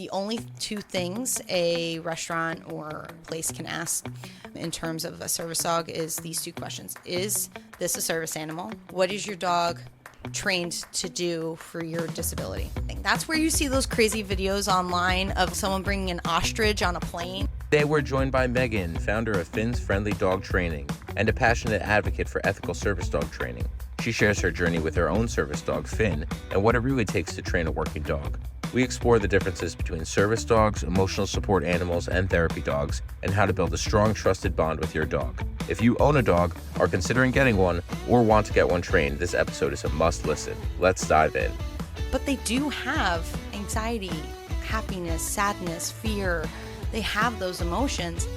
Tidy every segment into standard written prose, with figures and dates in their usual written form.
The only two things a restaurant or place can ask in terms of a service dog is these two questions. Is this a service animal? What is your dog trained to do for your disability? That's where you see those crazy videos online of someone bringing an ostrich on a plane. Today we're joined by Megan, founder of Finn's Friendly Dog Training and a passionate advocate for ethical service dog training. She shares her journey with her own service dog, Finn, and what it really takes to train a working dog. We explore the differences between service dogs, emotional support animals, and therapy dogs, and how to build a strong, trusted bond with your dog. If you own a dog, are considering getting one, or want to get one trained, this episode is a must listen. Let's dive in. But they do have anxiety, happiness, sadness, fear. They have those emotions.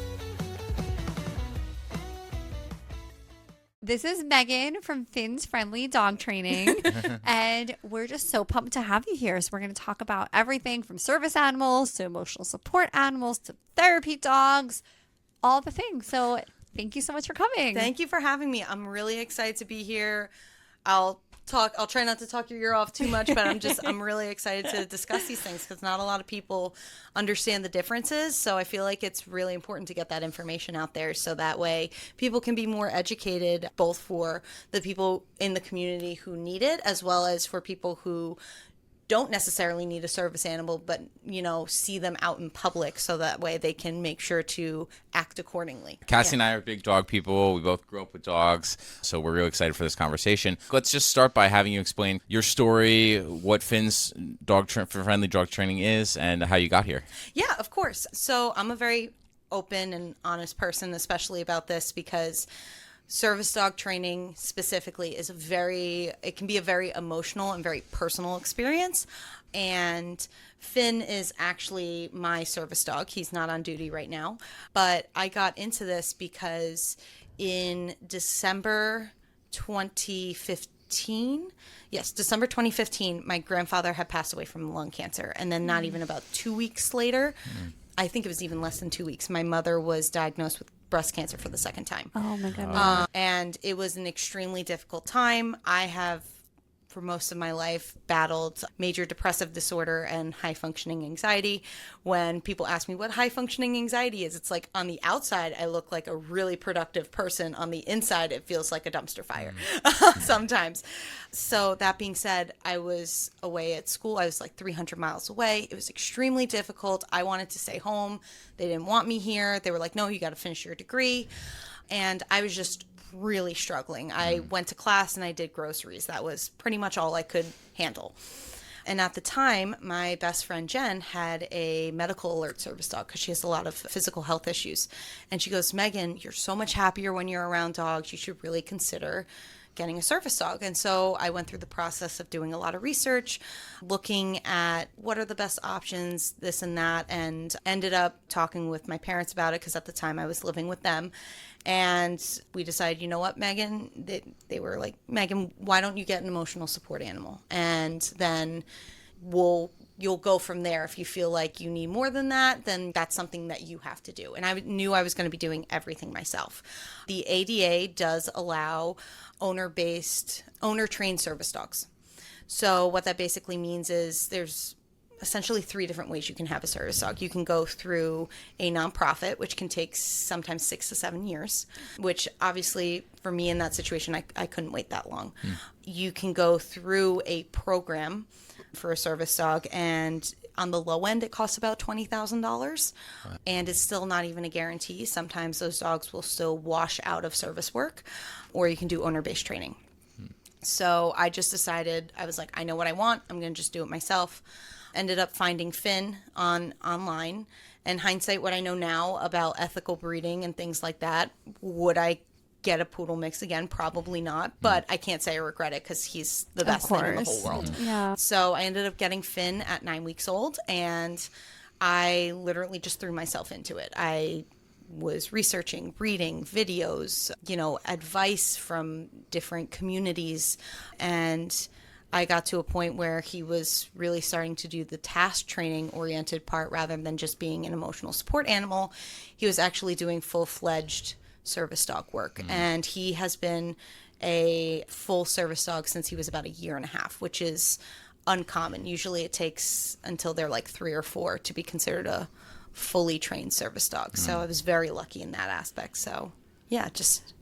This is Megan from Finn's Friendly Dog Training, and we're just so pumped to have you here. So we're going to talk about everything from service animals to emotional support animals to therapy dogs, all the things. So thank you so much for coming. Thank you for having me. I'm really excited to be here. I'll try not to talk your ear off too much, but I'm really excited to discuss these things because not a lot of people understand the differences. So I feel like it's really important to get that information out there so that way people can be more educated, both for the people in the community who need it, as well as for people who don't necessarily need a service animal, but, see them out in public so that way they can make sure to act accordingly. Cassie and I are big dog people. We both grew up with dogs, so we're really excited for this conversation. Let's just start by having you explain your story, what Finn's Friendly Dog Training is, and how you got here. Yeah, of course. So I'm a very open and honest person, especially about this, because service dog training specifically it can be a very emotional and very personal experience. And Finn is actually my service dog. He's not on duty right now. But I got into this because in December 2015, my grandfather had passed away from lung cancer. And then not even about 2 weeks later, I think it was even less than 2 weeks, my mother was diagnosed with breast cancer for the second time. Oh my goodness. And it was an extremely difficult time. I have, for most of my life, battled major depressive disorder and high functioning anxiety. When people ask me what high functioning anxiety is, it's like on the outside, I look like a really productive person. On the inside, it feels like a dumpster fire sometimes. So that being said, I was away at school. I was like 300 miles away. It was extremely difficult. I wanted to stay home. They didn't want me here. They were like, no, you got to finish your degree. And I was just really struggling. I went to class and I did groceries. That was pretty much all I could handle. And at the time, my best friend Jen had a medical alert service dog because she has a lot of physical health issues. And she goes, Megan, you're so much happier when you're around dogs. You should really consider getting a service dog. And so I went through the process of doing a lot of research, looking at what are the best options, this and that, and ended up talking with my parents about it because at the time I was living with them. And we decided, you know what, Megan, they were like, Megan, why don't you get an emotional support animal? And then you'll go from there. If you feel like you need more than that, then that's something that you have to do. And I knew I was going to be doing everything myself. The ADA does allow owner-trained service dogs. So what that basically means is there's essentially 3 different ways you can have a service dog. You can go through a nonprofit, which can take sometimes 6 to 7 years, which obviously for me in that situation, I couldn't wait that long. You can go through a program for a service dog, and on the low end, it costs about $20,000, and it's still not even a guarantee. Sometimes those dogs will still wash out of service work, or you can do owner-based training. So I just decided, I was like, I know what I want. I'm going to just do it myself. Ended up finding Finn online. And hindsight, what I know now about ethical breeding and things like that, would I get a poodle mix again? Probably not, but I can't say I regret it because he's the best thing in the whole world. Yeah. So I ended up getting Finn at 9 weeks old, and I literally just threw myself into it. I was researching, reading videos, advice from different communities, and I got to a point where he was really starting to do the task training oriented part rather than just being an emotional support animal. He was actually doing full-fledged service dog work. And he has been a full service dog since he was about 1.5 years, which is uncommon. Usually it takes until they're like 3 or 4 to be considered a fully trained service dog. So I was very lucky in that aspect. So yeah, just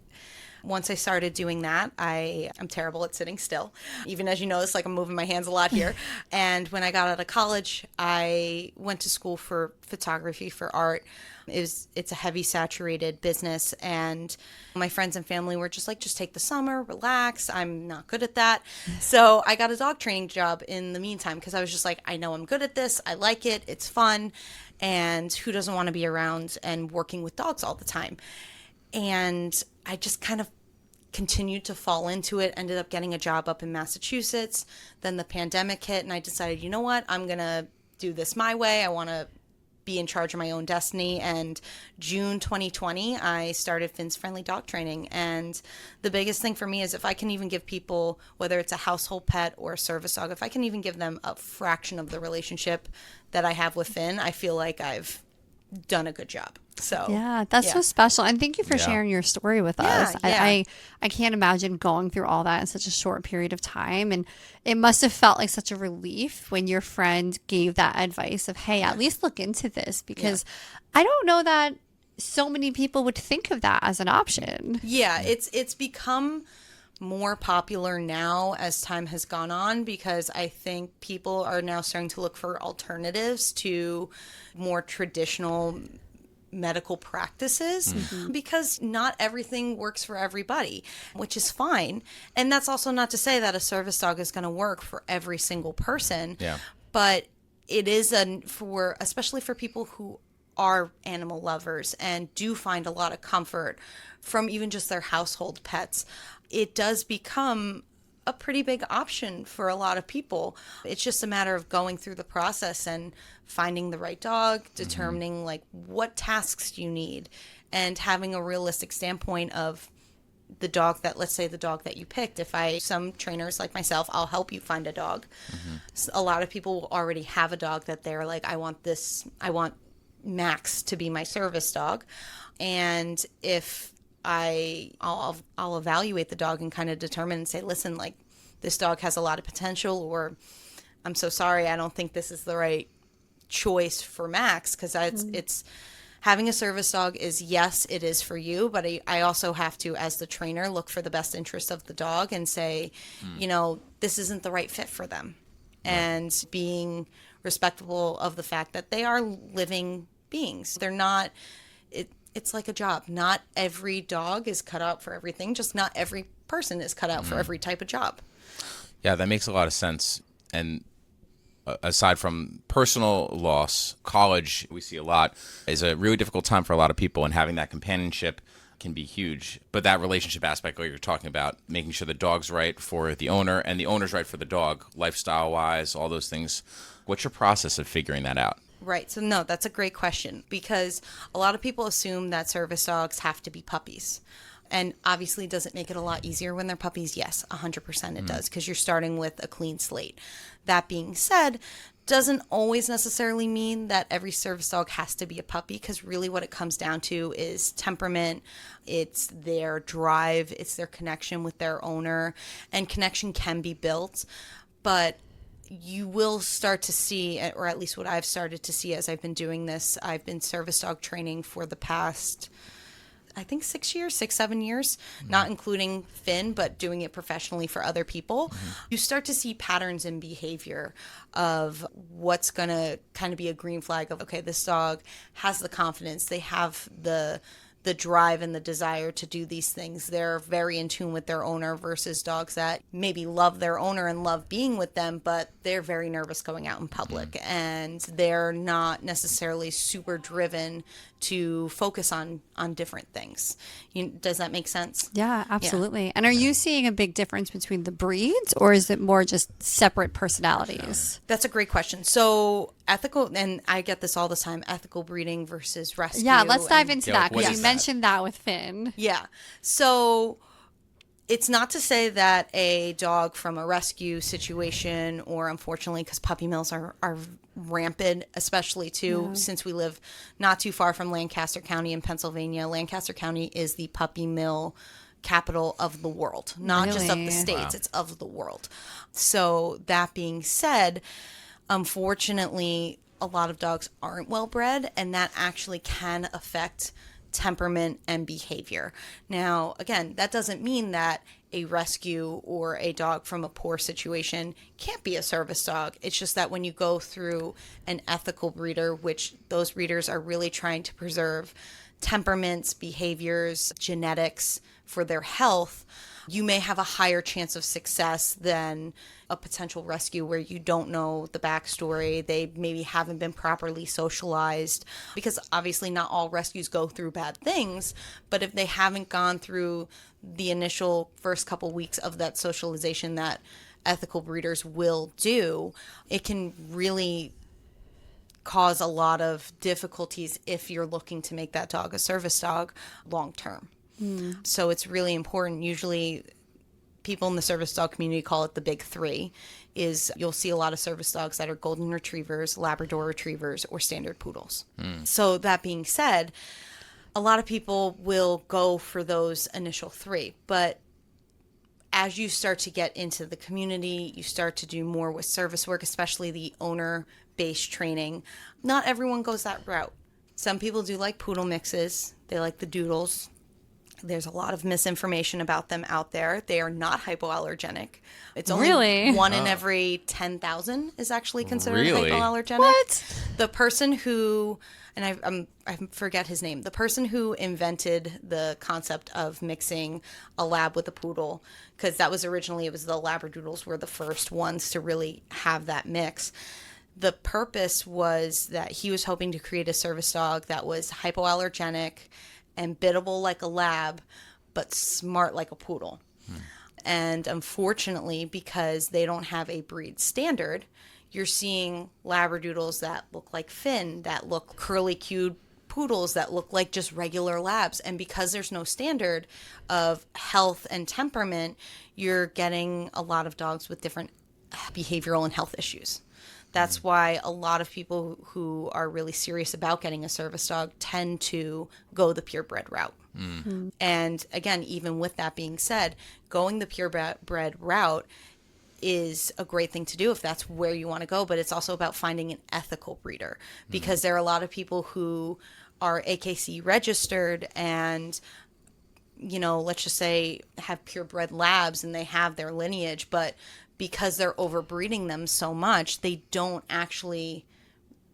once I started doing that, I'm terrible at sitting still. Even as you notice, like I'm moving my hands a lot here. And when I got out of college, I went to school for photography, for art. It's a heavy saturated business, and my friends and family were just like, just take the summer, relax. I'm not good at that. So I got a dog training job in the meantime, because I was just like, I know I'm good at this. I like it. It's fun. And who doesn't want to be around and working with dogs all the time? And I just kind of continued to fall into it, ended up getting a job up in Massachusetts. Then the pandemic hit, and I decided, you know what? I'm going to do this my way. I want to be in charge of my own destiny. And June 2020, I started Finn's Friendly Dog Training. And the biggest thing for me is if I can even give people, whether it's a household pet or a service dog, if I can even give them a fraction of the relationship that I have with Finn, I feel like I've done a good job. So yeah, that's so special. And thank you for Yeah. sharing your story with us. Yeah. I can't imagine going through all that in such a short period of time. And it must have felt like such a relief when your friend gave that advice of, hey, at least look into this, because I don't know that so many people would think of that as an option. Yeah, it's become more popular now as time has gone on, because I think people are now starting to look for alternatives to more traditional medical practices, because not everything works for everybody, which is fine. And that's also not to say that a service dog is going to work for every single person. Yeah. But it is especially for people who are animal lovers and do find a lot of comfort from even just their household pets, it does become a pretty big option for a lot of people. It's just a matter of going through the process and finding the right dog, determining like what tasks you need, and having a realistic standpoint of the dog that, let's say the dog that you picked. Some trainers like myself, I'll help you find a dog. A lot of people will already have a dog that they're like, I want Max to be my service dog. And if I'll evaluate the dog and kind of determine and say, listen, like this dog has a lot of potential, or I'm so sorry, I don't think this is the right choice for Max, because it's having a service dog is, yes, it is for you, but I also have to, as the trainer, look for the best interest of the dog and say, this isn't the right fit for them. And being respectful of the fact that they are living beings. They're not, it's like a job. Not every dog is cut out for everything. Just not every person is cut out for every type of job. Yeah, that makes a lot of sense. And aside from personal loss, college, we see a lot, is a really difficult time for a lot of people, and having that companionship can be huge. But that relationship aspect, like you're talking about, making sure the dog's right for the owner and the owner's right for the dog, lifestyle-wise, all those things. What's your process of figuring that out? Right. So no, that's a great question, because a lot of people assume that service dogs have to be puppies. And obviously, does it make it a lot easier when they're puppies? Yes, 100% it does, because you're starting with a clean slate. That being said, doesn't always necessarily mean that every service dog has to be a puppy, because really what it comes down to is temperament, it's their drive, it's their connection with their owner, and connection can be built. But you will start to see, or at least what I've started to see as I've been doing this, I've been service dog training for the past, I think 7 years, not including Finn, but doing it professionally for other people. You start to see patterns in behavior of what's going to kind of be a green flag of, okay, this dog has the confidence, they have the drive and the desire to do these things. They're very in tune with their owner, versus dogs that maybe love their owner and love being with them, but they're very nervous going out in public, and they're not necessarily super driven to focus on different things. Does that make sense? Yeah, absolutely. And are you seeing a big difference between the breeds, or is it more just separate personalities? That's a great question. So ethical, and I get this all the time, ethical breeding versus rescue. Yeah, let's dive and- into Yeah, that, what because is you that? mentioned that with Finn. Yeah. So it's not to say that a dog from a rescue situation, or unfortunately, because puppy mills are rampant, especially too, since we live not too far from Lancaster County in Pennsylvania. Lancaster County is the puppy mill capital of the world, not just of the Really? States, it's of the world. So that being said, unfortunately, a lot of dogs aren't well bred, and that actually can affect temperament and behavior. Now, again, that doesn't mean that a rescue or a dog from a poor situation can't be a service dog. It's just that when you go through an ethical breeder, which those breeders are really trying to preserve temperaments, behaviors, genetics for their health, you may have a higher chance of success than a potential rescue where you don't know the backstory. They maybe haven't been properly socialized, because obviously not all rescues go through bad things, but if they haven't gone through the initial first couple weeks of that socialization that ethical breeders will do, it can really cause a lot of difficulties if you're looking to make that dog a service dog long term. So it's really important. Usually people in the service dog community call it the big three. Is you'll see a lot of service dogs that are golden retrievers, Labrador retrievers, or standard poodles. So that being said, a lot of people will go for those initial three, but as you start to get into the community, you start to do more with service work, especially the owner-based training. Not everyone goes that route. Some people do like poodle mixes. They like the doodles. There's a lot of misinformation about them out there. They are not hypoallergenic. It's only Really? one in every 10,000 is actually considered Really? hypoallergenic. What? The person who, and I forget his name, the person who invented the concept of mixing a lab with a poodle, because that was originally, it was the Labradoodles were the first ones to really have that mix. The purpose was that he was hoping to create a service dog that was hypoallergenic and biddable like a lab, but smart like a poodle. And unfortunately, because they don't have a breed standard, you're seeing Labradoodles that look like Finn, that look curly-cued poodles that look like just regular labs. And because there's no standard of health and temperament, you're getting a lot of dogs with different behavioral and health issues. That's why a lot of people who are really serious about getting a service dog tend to go the purebred route. And again, even with that being said, going the purebred route is a great thing to do if that's where you want to go, but it's also about finding an ethical breeder, because there are a lot of people who are AKC registered and, you know, let's just say have purebred labs and they have their lineage, but because they're overbreeding them so much, they don't actually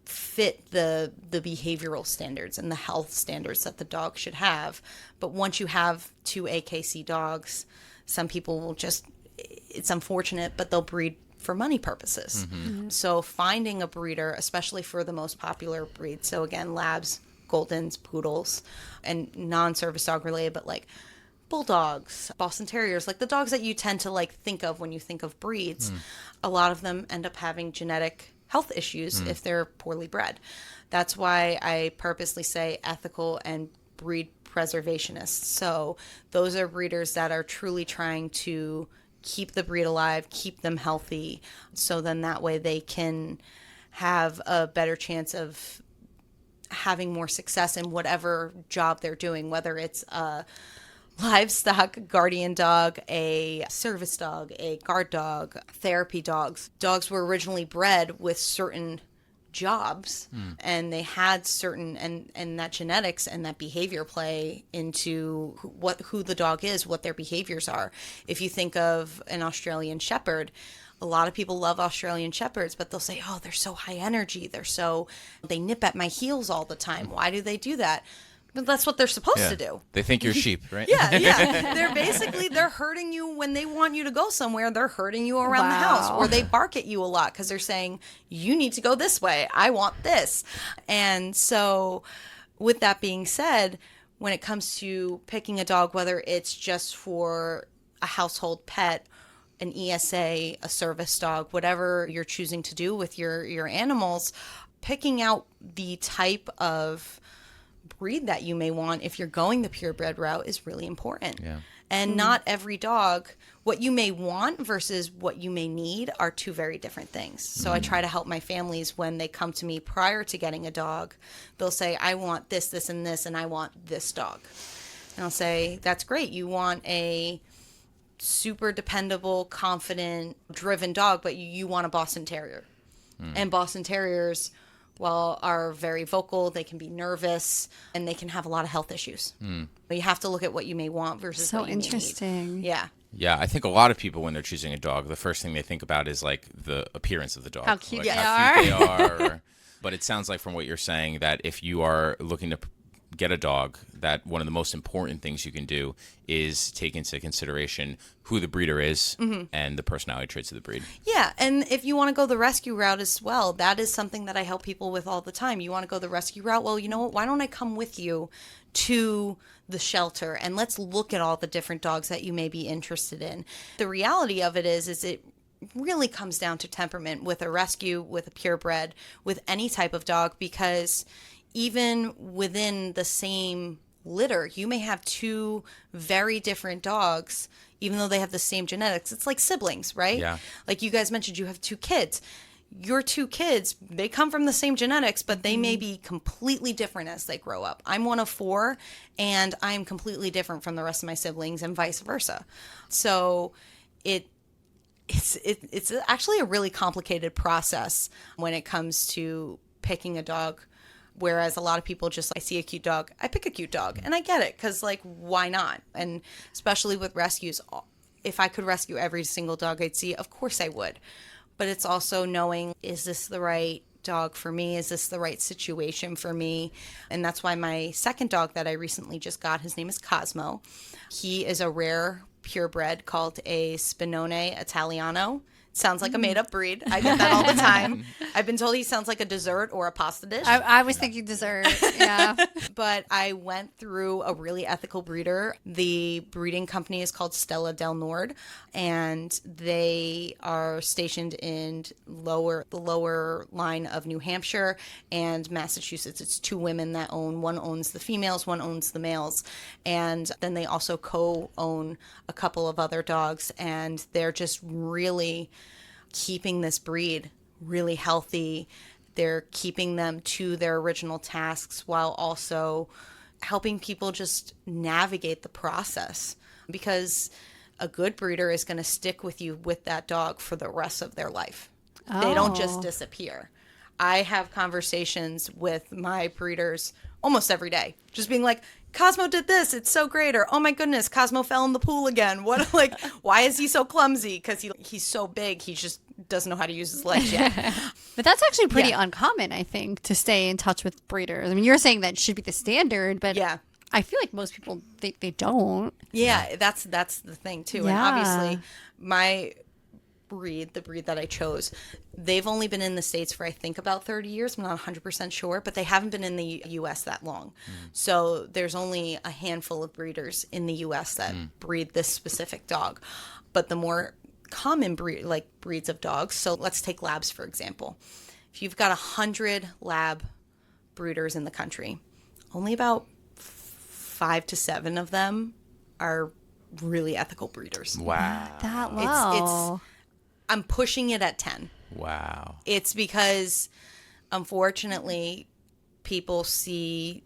fit the behavioral standards and the health standards that the dog should have. But once you have two AKC dogs, some people will just, it's unfortunate, but they'll breed for money purposes. So finding a breeder, especially for the most popular breeds, so again, labs, goldens, poodles, and non-service dog related, but like bulldogs, Boston Terriers, like the dogs that you tend to like think of when you think of breeds, a lot of them end up having genetic health issues if they're poorly bred. That's why I purposely say ethical and breed preservationists. So those are breeders that are truly trying to keep the breed alive, keep them healthy, so then that way they can have a better chance of having more success in whatever job they're doing, whether it's a livestock guardian dog, a service dog, a guard dog, therapy dogs. Dogs were originally bred with certain jobs and they had certain, and that genetics and that behavior play into who the dog is, what their behaviors are. If you think of an Australian Shepherd, a lot of people love Australian Shepherds, but they'll say, oh, they're so high energy. They nip at my heels all the time. Why do they do that? But that's what they're supposed to do. They think you're sheep, right? Yeah. They're hurting you when they want you to go somewhere. They're hurting you around the house, or they bark at you a lot because they're saying, you need to go this way. I want this. And so with that being said, when it comes to picking a dog, whether it's just for a household pet, an ESA, a service dog, whatever you're choosing to do with your animals, picking out the type of breed that you may want if you're going the purebred route is really important. Yeah. And not every dog, what you may want versus what you may need are two very different things. So I try to help my families when they come to me prior to getting a dog. They'll say, I want this, this, and this, and I want this dog. And I'll say, that's great. You want a super dependable, confident, driven dog, but you want a Boston Terrier. And Boston Terriers, well, are very vocal. They can be nervous, and they can have a lot of health issues. But you have to look at what you may want versus So what you may need. interesting. Yeah. Yeah, I think a lot of people when they're choosing a dog, the first thing they think about is like the appearance of the dog. How cute like they how cute they are. But it sounds like from what you're saying that if you are looking to get a dog, that one of the most important things you can do is take into consideration who the breeder is and the personality traits of the breed. Yeah, and if you want to go the rescue route as well, that is something that I help people with all the time. You want to go the rescue route? Well, you know what? Why don't I come with you to the shelter and let's look at all the different dogs that you may be interested in. The reality of it is it really comes down to temperament with a rescue, with a purebred, with any type of dog, because even within the same litter, you may have two very different dogs, even though they have the same genetics. It's like siblings, right? Yeah. Like you guys mentioned, you have two kids. Your two kids, they come from the same genetics, but they may be completely different as they grow up. I'm one of four, and I'm completely different from the rest of my siblings, and vice versa. So it's actually a really complicated process when it comes to picking a dog. Whereas a lot of people just, I see a cute dog, I pick a cute dog. And I get it, because, like, why not? And especially with rescues, if I could rescue every single dog I'd see, of course I would. But it's also knowing, is this the right dog for me? Is this the right situation for me? And that's why my second dog that I recently just got, his name is Cosmo. He is a rare purebred called a Spinone Italiano. Sounds like a made-up breed. I get that all the time. I've been told he sounds like a dessert or a pasta dish. I was thinking dessert. Yeah. But I went through a really ethical breeder. The breeding company is called Stella del Nord, and they are stationed in the lower line of New Hampshire and Massachusetts. It's two women that own. One owns the females, one owns the males. And then they also co-own a couple of other dogs, and they're just really keeping this breed really healthy. They're keeping them to their original tasks while also helping people just navigate the process, because a good breeder is going to stick with you with that dog for the rest of their life. They don't just disappear. I have conversations with my breeders almost every day, just being like, Cosmo did this, it's so great, or oh my goodness, Cosmo fell in the pool again. What, like, why is he so clumsy? Because he's so big, he just doesn't know how to use his legs yet. But that's actually pretty uncommon, I think, to stay in touch with breeders. I mean, you're saying that should be the standard, but Yeah. I feel like most people, they don't. Yeah, that's the thing too. And Yeah. obviously my breed, the breed that I chose, they've only been in the States for I think about 30 years. I'm not 100% sure, but they haven't been in the US that long. So there's only a handful of breeders in the US that breed this specific dog. But the more common breeds of dogs, so let's take labs for example. If you've got 100 lab breeders in the country, only about 5 to 7 of them are really ethical breeders. Wow. That low. It's I'm pushing it at 10. Wow. It's because unfortunately people see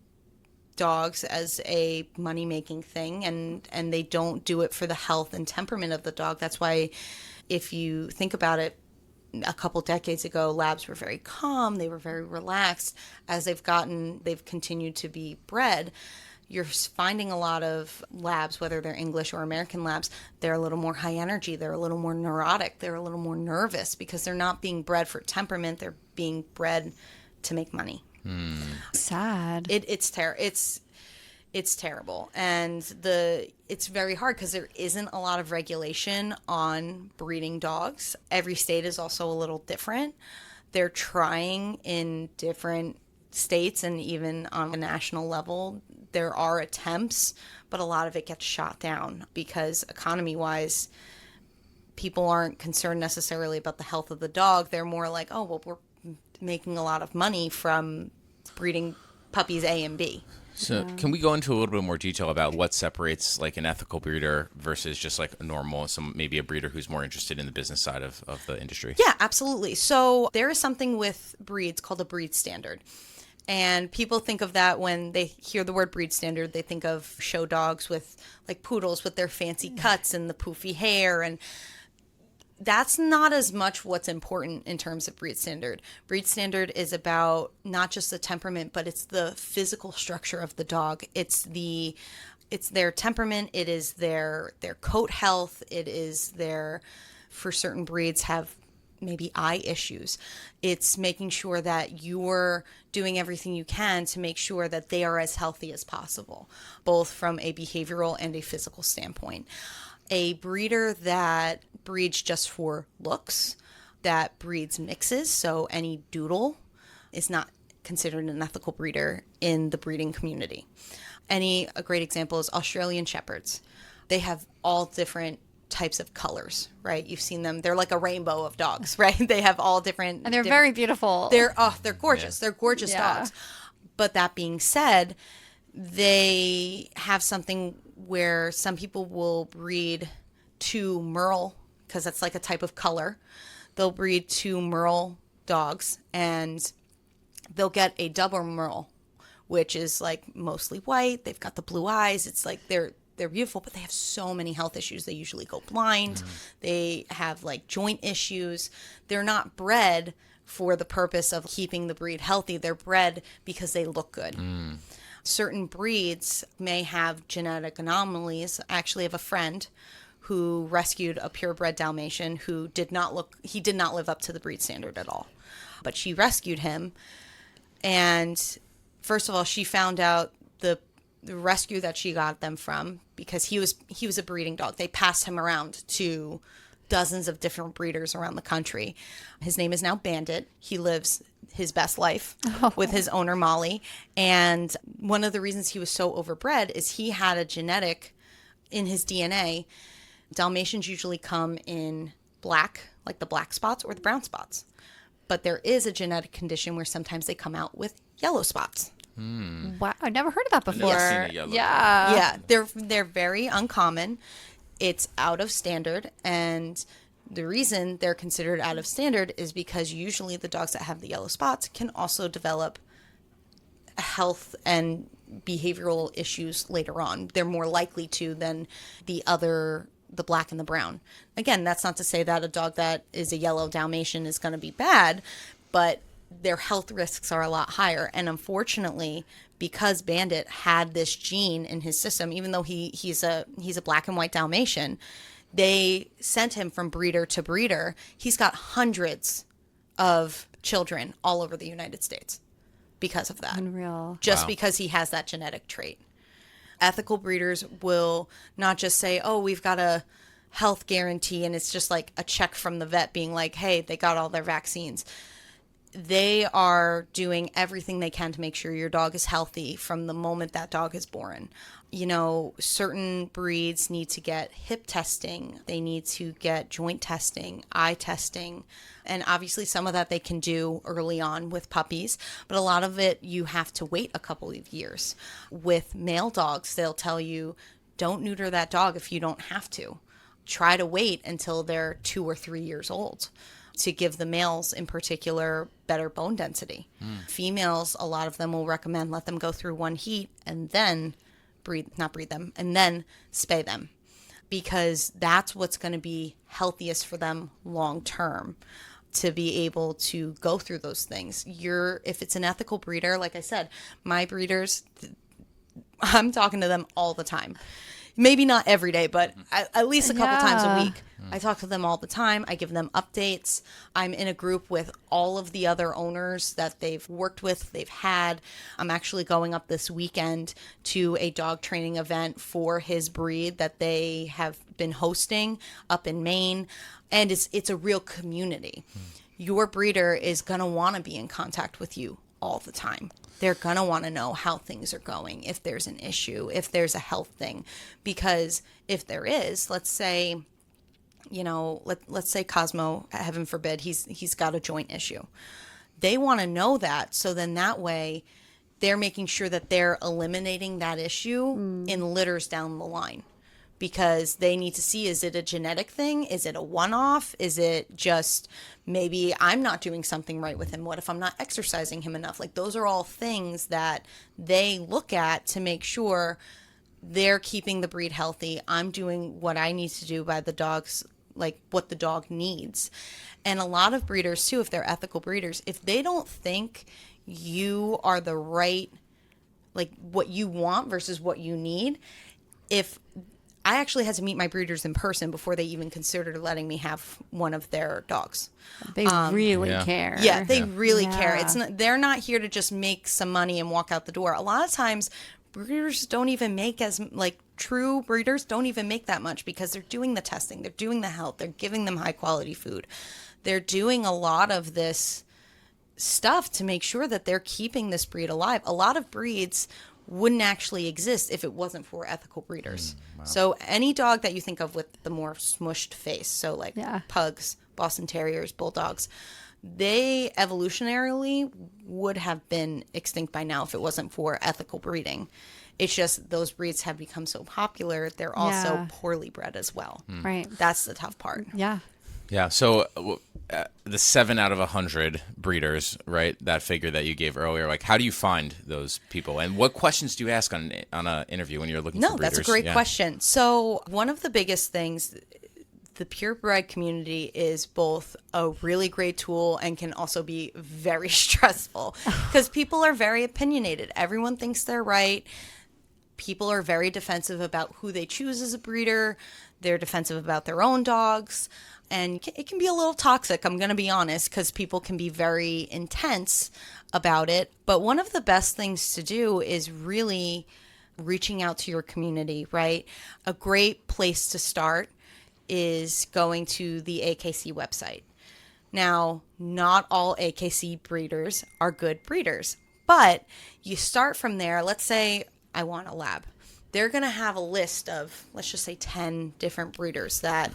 dogs as a money-making thing, and they don't do it for the health and temperament of the dog. That's why if you think about it, a couple decades ago, labs were very calm, they were very relaxed. As they've continued to be bred, you're finding a lot of labs, whether they're English or American labs, they're a little more high energy, they're a little more neurotic, they're a little more nervous, because they're not being bred for temperament, they're being bred to make money. Sad. It's terrible, and it's very hard because there isn't a lot of regulation on breeding dogs. Every state is also a little different. They're trying in different states, and even on a national level there are attempts, but a lot of it gets shot down because economy-wise people aren't concerned necessarily about the health of the dog. They're more like, oh well, we're making a lot of money from breeding puppies A and B. So can we go into a little bit more detail about what separates like an ethical breeder versus just like a normal, maybe a breeder who's more interested in the business side of the industry? Yeah, absolutely. So there is something with breeds called a breed standard. And people think of that when they hear the word breed standard, they think of show dogs with like poodles with their fancy cuts and the poofy hair. And that's not as much what's important in terms of breed standard. Breed standard is about not just the temperament, but it's the physical structure of the dog. It's their temperament. It is their coat health. It is for certain breeds have maybe eye issues. It's making sure that you're doing everything you can to make sure that they are as healthy as possible, both from a behavioral and a physical standpoint. A breeder that breeds just for looks, that breeds mixes, so any doodle is not considered an ethical breeder in the breeding community. A great example is Australian Shepherds. They have all different types of colors, right? You've seen them. They're like a rainbow of dogs, right? They have all different. And they're very beautiful. They're gorgeous. Yeah. They're gorgeous dogs. But that being said, they have something where some people will breed two Merle, because that's like a type of color. They'll breed two Merle dogs and they'll get a double Merle, which is like mostly white. They've got the blue eyes. It's like they're beautiful, but they have so many health issues. They usually go blind. They have like joint issues. They're not bred for the purpose of keeping the breed healthy. They're bred because they look good. Certain breeds may have genetic anomalies. I actually have a friend who rescued a purebred Dalmatian who did not live up to the breed standard at all. But she rescued him. And first of all, she found out the rescue that she got them from, because he was a breeding dog. They passed him around to dozens of different breeders around the country. His name is now Bandit. He lives his best life with his owner Molly. And one of the reasons he was so overbred is he had a genetic in his DNA. Dalmatians usually come in black, like the black spots or the brown spots. But there is a genetic condition where sometimes they come out with yellow spots. Wow, I've never heard of that before. never seen a yellow Yeah, they're very uncommon. It's out of standard, and the reason they're considered out of standard is because usually the dogs that have the yellow spots can also develop health and behavioral issues later on. They're more likely to than the black and the brown. Again, that's not to say that a dog that is a yellow Dalmatian is going to be bad, but their health risks are a lot higher. And unfortunately, because Bandit had this gene in his system, even though he's a black and white Dalmatian, they sent him from breeder to breeder. He's got hundreds of children all over the United States because of that. Unreal. Just Wow. because he has that genetic trait. Ethical breeders will not just say, oh, we've got a health guarantee, and it's just like a check from the vet being like, hey, they got all their vaccines. They are doing everything they can to make sure your dog is healthy from the moment that dog is born. You know, certain breeds need to get hip testing. They need to get joint testing, eye testing. And obviously some of that they can do early on with puppies, but a lot of it you have to wait a couple of years. With male dogs, they'll tell you, don't neuter that dog if you don't have to. Try to wait until they're 2 or 3 years old to give the males in particular better bone density. Females, a lot of them will recommend let them go through one heat and then not breed them, and then spay them, because that's what's going to be healthiest for them long term, to be able to go through those things. If it's an ethical breeder, like I said, my breeders, I'm talking to them all the time. Maybe not every day, but at least a couple times a week. I talk to them all the time. I give them updates. I'm in a group with all of the other owners that they've worked with, they've had. I'm actually going up this weekend to a dog training event for his breed that they have been hosting up in Maine. And it's a real community. Your breeder is going to want to be in contact with you all the time. They're going to want to know how things are going, if there's an issue, if there's a health thing. Because if there is, let's say, let's say Cosmo, heaven forbid, he's got a joint issue. They want to know that, so then that way they're making sure that they're eliminating that issue in litters down the line. because they need to see, is it a genetic thing? Is it a one-off? Is it just maybe I'm not doing something right with him? What if I'm not exercising him enough? Like, those are all things that they look at to make sure they're keeping the breed healthy. I'm doing what I need to do by the dog's, like what the dog needs. And a lot of breeders too, if they're ethical breeders, if they don't think you are the right, like what you want versus what you need, if I actually had to meet my breeders in person before they even considered letting me have one of their dogs. They really Yeah. care. Yeah, they really care. Yeah. It's not, they're not here to just make some money and walk out the door. A lot of times breeders don't even make as, like, true breeders don't even make that much because they're doing the testing, they're doing the health, they're giving them high quality food. They're doing a lot of this stuff to make sure that they're keeping this breed alive. A lot of breeds wouldn't actually exist if it wasn't for ethical breeders. So any dog that you think of with the more smushed face, so like pugs, Boston Terriers, bulldogs, they evolutionarily would have been extinct by now if it wasn't for ethical breeding. It's just those breeds have become so popular, they're also Yeah. poorly bred as well. Right. That's the tough part. Yeah. Yeah. So the 7 out of 100 breeders, right? That figure that you gave earlier. Like, how do you find those people, and what questions do you ask on an interview when you're looking for No, breeders? that's a great Yeah. question. So one of the biggest things, the purebred community is both a really great tool and can also be very stressful because people are very opinionated. Everyone thinks they're right. People are very defensive about who they choose as a breeder. They're defensive about their own dogs. And it can be a little toxic, I'm going to be honest, because people can be very intense about it. But one of the best things to do is really reaching out to your community, right? A great place to start is going to the AKC website. Now, not all AKC breeders are good breeders, but you start from there. Let's say I want a lab. They're going to have a list of, let's just say 10 different breeders that,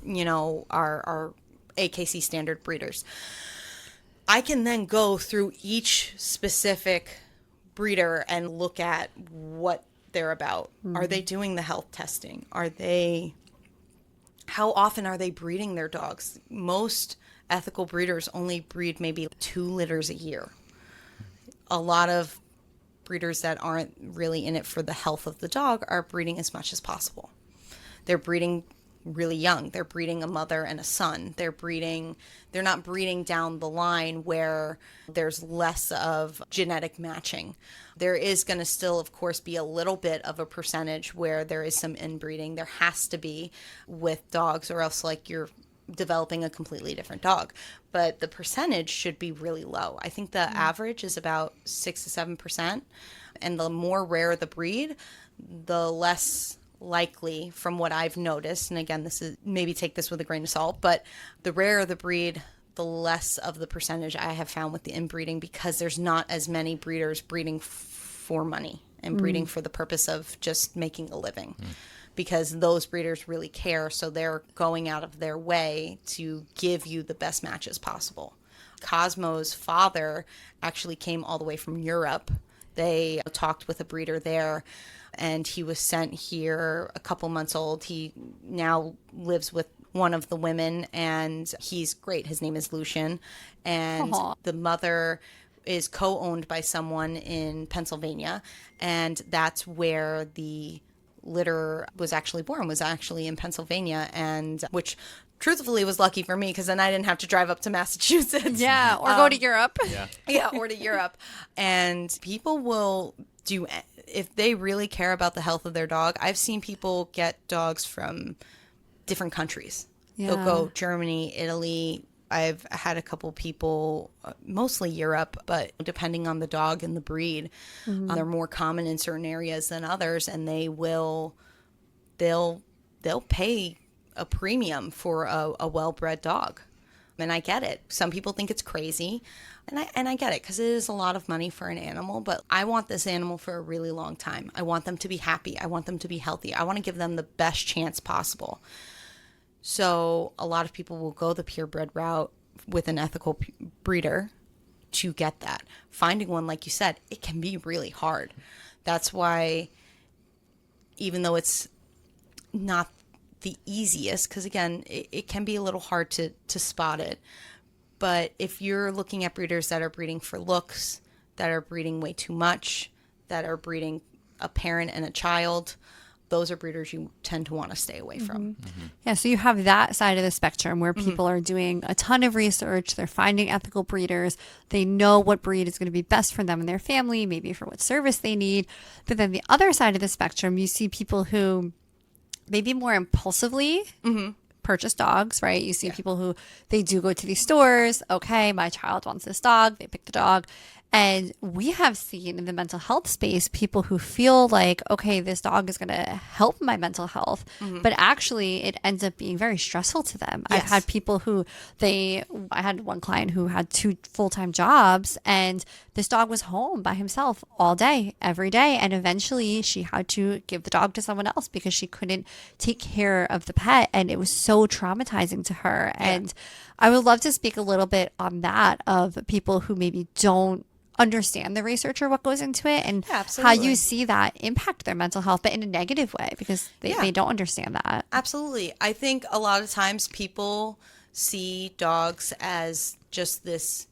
you know, are AKC standard breeders. I can then go through each specific breeder and look at what they're about. Are they doing the health testing? How often are they breeding their dogs? Most ethical breeders only breed maybe 2 litters a year. A lot of breeders that aren't really in it for the health of the dog are breeding as much as possible. They're breeding really young. They're breeding a mother and a son. They're not breeding down the line where there's less of genetic matching. There is going to still, of course, be a little bit of a percentage where there is some inbreeding. There has to be with dogs, or else like you're developing a completely different dog. But the percentage should be really low. I think the average is about 6 to 7%. And the more rare the breed, the less likely, from what I've noticed, and again, this is, maybe take this with a grain of salt, but the rarer the breed, the less of the percentage I have found with the inbreeding, because there's not as many breeders breeding for money and breeding for the purpose of just making a living. Because those breeders really care, so they're going out of their way to give you the best matches possible. Cosmo's father actually came all the way from Europe. They talked with a breeder there, and he was sent here a couple months old. He now lives with one of the women, and he's great. His name is Lucian, and the mother is co-owned by someone in Pennsylvania, and that's where the litter was actually born, was actually in Pennsylvania, and which truthfully was lucky for me, because then I didn't have to drive up to Massachusetts. Yeah, or go to Europe. Yeah, or to Europe. And people will do, if they really care about the health of their dog. I've seen people get dogs from different countries. They'll go Germany, Italy. I've had a couple people, mostly Europe, but depending on the dog and the breed, they're more common in certain areas than others, and they'll pay a premium for a well-bred dog. And I get it. Some people think it's crazy, and I get it, because it is a lot of money for an animal, but I want this animal for a really long time. I want them to be happy. I want them to be healthy. I want to give them the best chance possible. So a lot of people will go the purebred route with an ethical breeder to get that. Finding one, like you said, it can be really hard. That's why, even though it's not the easiest because, again, it can be a little hard to spot it. But if you're looking at breeders that are breeding for looks, that are breeding way too much, that are breeding a parent and a child, those are breeders you tend to want to stay away from. Yeah, so you have that side of the spectrum where people are doing a ton of research. They're finding ethical breeders. They know what breed is going to be best for them and their family, maybe for what service they need. But then the other side of the spectrum, you see people who maybe more impulsively purchase dogs, right? You see people who they do go to these stores. Okay, my child wants this dog. They pick the dog. And we have seen in the mental health space people who feel like, okay, this dog is going to help my mental health, but actually it ends up being very stressful to them. Yes. I've had people who I had one client who had 2 full-time jobs, and this dog was home by himself all day, every day. And eventually she had to give the dog to someone else because she couldn't take care of the pet. And it was so traumatizing to her. And I would love to speak a little bit on that, of people who maybe don't understand the research or what goes into it, and how absolutely. you see that impact their mental health, but in a negative way because they don't understand that. Absolutely. I think a lot of times people see dogs as just this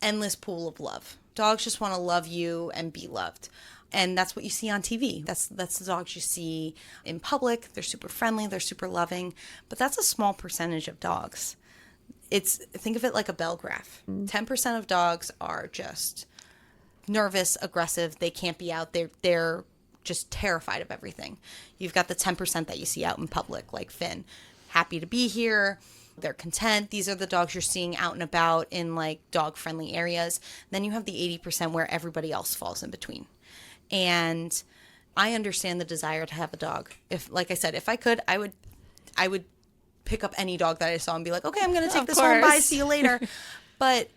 endless pool of love. Dogs just want to love you and be loved. And that's what you see on TV. That's the dogs you see in public. They're super friendly, they're super loving, but that's a small percentage of dogs. Think of it like a bell graph. 10% of dogs are just nervous, aggressive. They can't be out. They're just terrified of everything. You've got the 10% that you see out in public, like Finn, happy to be here. They're content. These are the dogs you're seeing out and about in like dog friendly areas. Then you have the 80% where everybody else falls in between. And I understand the desire to have a dog. If, like I said, if I could, I would pick up any dog that I saw and be like, okay, I'm going to take this home. Bye. See you later. But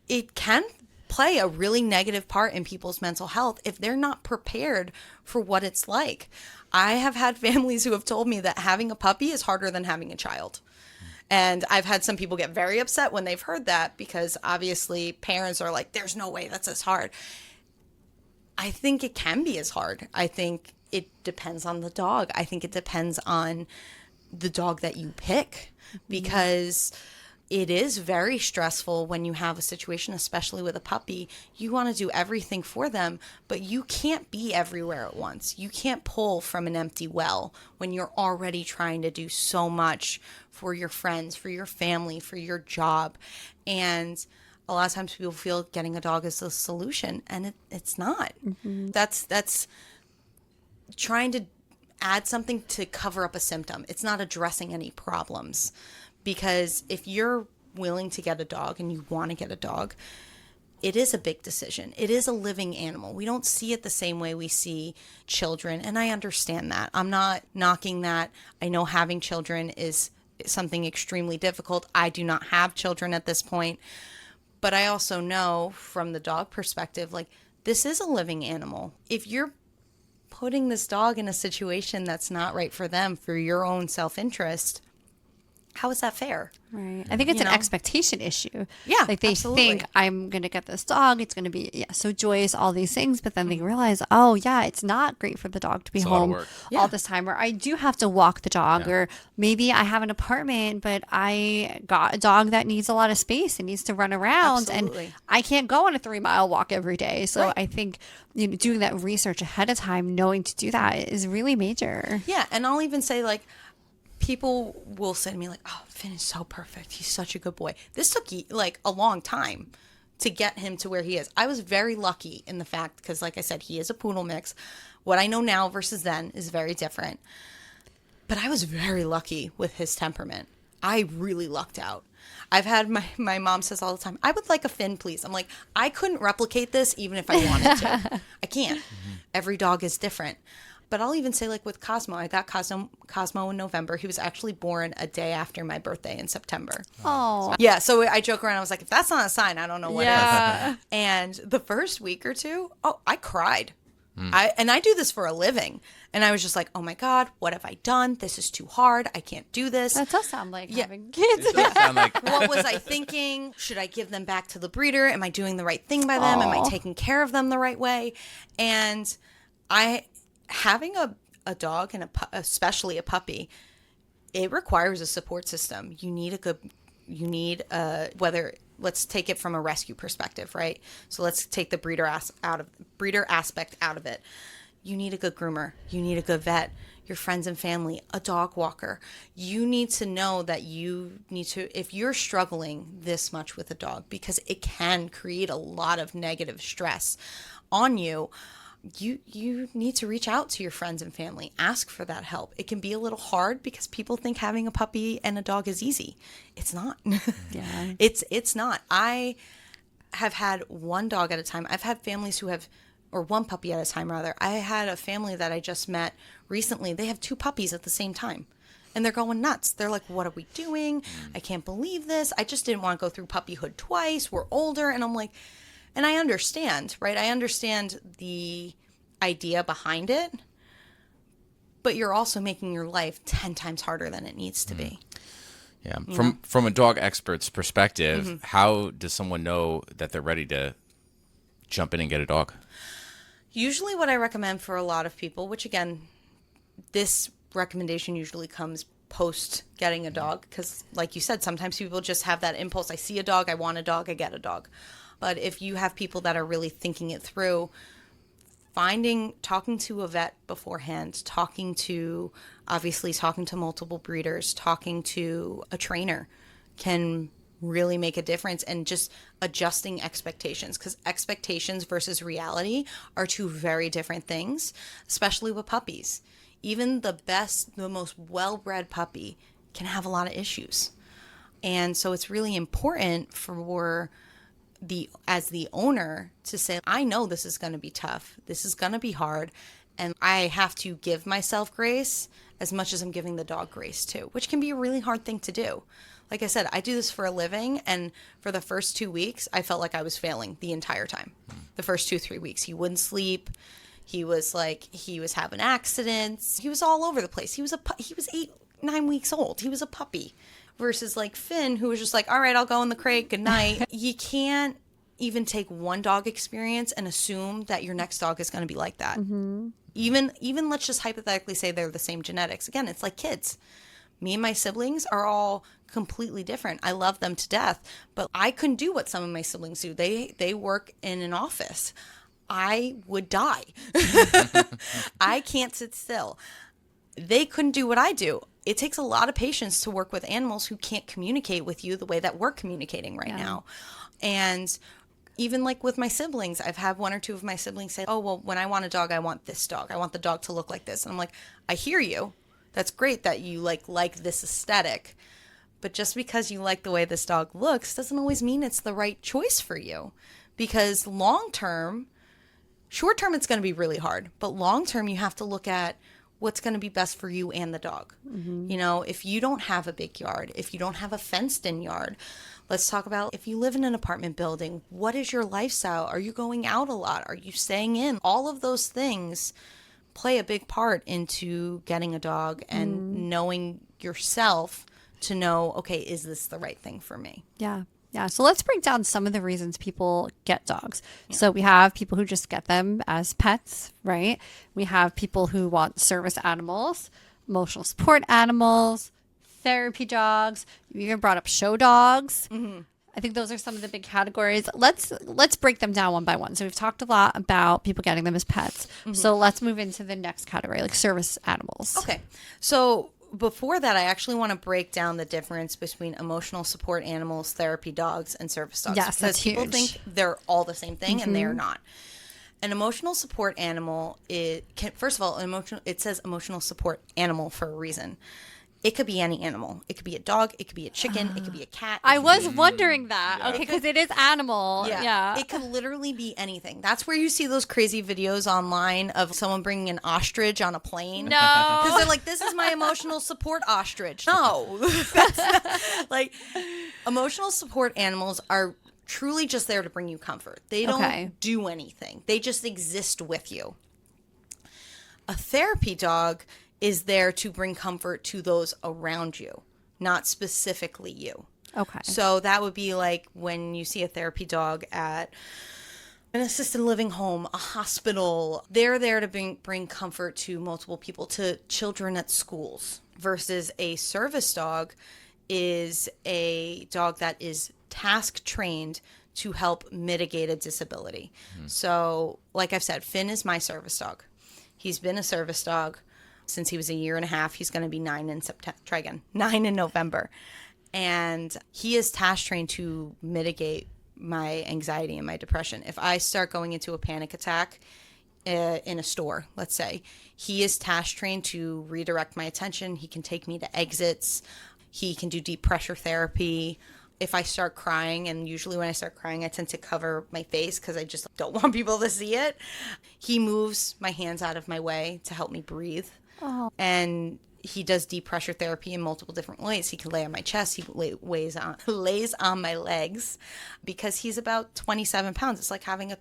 it can play a really negative part in people's mental health if they're not prepared for what it's like. I have had families who have told me that having a puppy is harder than having a child. And I've had some people get very upset when they've heard that because obviously parents are like, there's no way that's as hard. I think it can be as hard. I think it depends on the dog. I think it depends on the dog that you pick, because it is very stressful when you have a situation, especially with a puppy. You want to do everything for them, but you can't be everywhere at once. You can't pull from an empty well when you're already trying to do so much for your friends, for your family, for your job. And a lot of times people feel getting a dog is the solution, and it's not. That's trying to add something to cover up a symptom. It's not addressing any problems. Because if you're willing to get a dog and you want to get a dog, it is a big decision. It is a living animal. We don't see it the same way we see children. And I understand that. I'm not knocking that. I know having children is something extremely difficult. I do not have children at this point. But I also know from the dog perspective, like, this is a living animal. If you're putting this dog in a situation that's not right for them for your own self-interest, how is that fair? Right. I think it's an expectation issue. Yeah, like they absolutely. think I'm going to get this dog. It's going to be so joyous, all these things. But then they realize, oh, yeah, it's not great for the dog to be It's a lot of home work. all this time. Or I do have to walk the dog. Or maybe I have an apartment, but I got a dog that needs a lot of space and needs to run around. Absolutely. And I can't go on a 3-mile walk every day. So Right. I think doing that research ahead of time, knowing to do that is really major. Yeah, and I'll even say, like, people will say to me, like, oh, Finn is so perfect. He's such a good boy. This took, like, a long time to get him to where he is. I was very lucky in the fact, because, like I said, he is a poodle mix. What I know now versus then is very different. But I was very lucky with his temperament. I really lucked out. I've had my mom says all the time, I would like a Finn, please. I'm like, I couldn't replicate this even if I wanted to. I can't. Every dog is different. But I'll even say, like, with Cosmo, I got Cosmo in November. He was actually born a day after my birthday in September. Oh, Yeah, so I joke around. I was like, if that's not a sign, I don't know what yeah. is. And the first week or two, I cried. I do this for a living. And I was just like, oh my God, what have I done? This is too hard. I can't do this. That does sound like having kids. It does sound like What was I thinking? Should I give them back to the breeder? Am I doing the right thing by them? Am I Aw. taking care of them the right way? And having a dog and especially a puppy, it requires a support system. Whether, let's take it from a rescue perspective, right? So let's take the breeder aspect out of it. You need a good groomer. You need a good vet, your friends and family, a dog walker. You need to know that if you're struggling this much with a dog, because it can create a lot of negative stress on you, you need to reach out to your friends and family. Ask for that help. It can be a little hard because people think having a puppy and a dog is easy. It's not. Yeah. It's not. I have had one dog at a time. I've had families who have, or one puppy at a time rather. I had a family that I just met recently. They have 2 puppies at the same time. And they're going nuts. They're like, what are we doing? I can't believe this. I just didn't want to go through puppyhood twice. We're older. And I'm like, and I understand, right? I understand the idea behind it, but you're also making your life 10 times harder than it needs to be. Yeah. From a dog expert's perspective, how does someone know that they're ready to jump in and get a dog? Usually what I recommend for a lot of people, which again, this recommendation usually comes post getting a dog, because like you said, sometimes people just have that impulse. I see a dog, I want a dog, I get a dog. But if you have people that are really thinking it through, talking to a vet beforehand, talking to multiple breeders, talking to a trainer can really make a difference, and just adjusting expectations, because expectations versus reality are 2 very different things, especially with puppies. Even the most well-bred puppy can have a lot of issues. And so it's really important for as the owner to say, I know this is going to be tough. This is going to be hard. And I have to give myself grace as much as I'm giving the dog grace too, which can be a really hard thing to do. Like I said, I do this for a living. And for the first 2 weeks, I felt like I was failing the entire time. The first 2-3 weeks, he wouldn't sleep. He was having accidents. He was all over the place. He was 8-9 weeks old. He was a puppy. Versus like Finn, who was just like, all right, I'll go in the crate. Good night. You can't even take one dog experience and assume that your next dog is going to be like that. Mm-hmm. Even let's just hypothetically say they're the same genetics. Again, it's like kids. Me and my siblings are all completely different. I love them to death, but I couldn't do what some of my siblings do. They work in an office. I would die. I can't sit still. They couldn't do what I do. It takes a lot of patience to work with animals who can't communicate with you the way that we're communicating right now. And even like with my siblings, I've had 1 or 2 of my siblings say, oh, well, when I want a dog, I want this dog. I want the dog to look like this. And I'm like, I hear you. That's great that you like this aesthetic. But just because you like the way this dog looks doesn't always mean it's the right choice for you. Because short term, it's going to be really hard. But long term, you have to look at what's going to be best for you and the dog. Mm-hmm. You know, if you don't have a big yard, if you don't have a fenced in yard, let's talk about if you live in an apartment building, what is your lifestyle? Are you going out a lot? Are you staying in? All of those things play a big part into getting a dog and knowing yourself to know, okay, is this the right thing for me? Yeah. Yeah. So let's break down some of the reasons people get dogs. Yeah. So we have people who just get them as pets, right? We have people who want service animals, emotional support animals, therapy dogs. You even brought up show dogs. Mm-hmm. I think those are some of the big categories. Let's break them down one by one. So we've talked a lot about people getting them as pets. Mm-hmm. So let's move into the next category, like service animals. Okay. So before that, I actually want to break down the difference between emotional support animals, therapy dogs, and service dogs. Yes, because that's people huge. think they're all the same thing, and they are not. An emotional support animal, it says emotional support animal for a reason. It could be any animal. It could be a dog. It could be a chicken. It could be a cat. I was wondering that. Yeah. Okay, because it is animal. Yeah. It could literally be anything. That's where you see those crazy videos online of someone bringing an ostrich on a plane. No. Because they're like, this is my emotional support ostrich. No. That's not, like, emotional support animals are truly just there to bring you comfort. They don't do anything. They just exist with you. A therapy dog is there to bring comfort to those around you, not specifically you. Okay. So that would be like when you see a therapy dog at an assisted living home, a hospital. They're there to bring comfort to multiple people, to children at schools, versus a service dog is a dog that is task trained to help mitigate a disability. So, like I've said, Finn is my service dog. He's been a service dog since he was a year and a half. He's going to be 9 in September. Try again. 9 in November. And he is task trained to mitigate my anxiety and my depression. If I start going into a panic attack in a store, let's say, he is task trained to redirect my attention. He can take me to exits. He can do deep pressure therapy. If I start crying, and usually when I start crying, I tend to cover my face because I just don't want people to see it. He moves my hands out of my way to help me breathe. Oh. And he does deep pressure therapy in multiple different ways. He can lay on my chest. He lays on my legs because he's about 27 pounds. It's like having a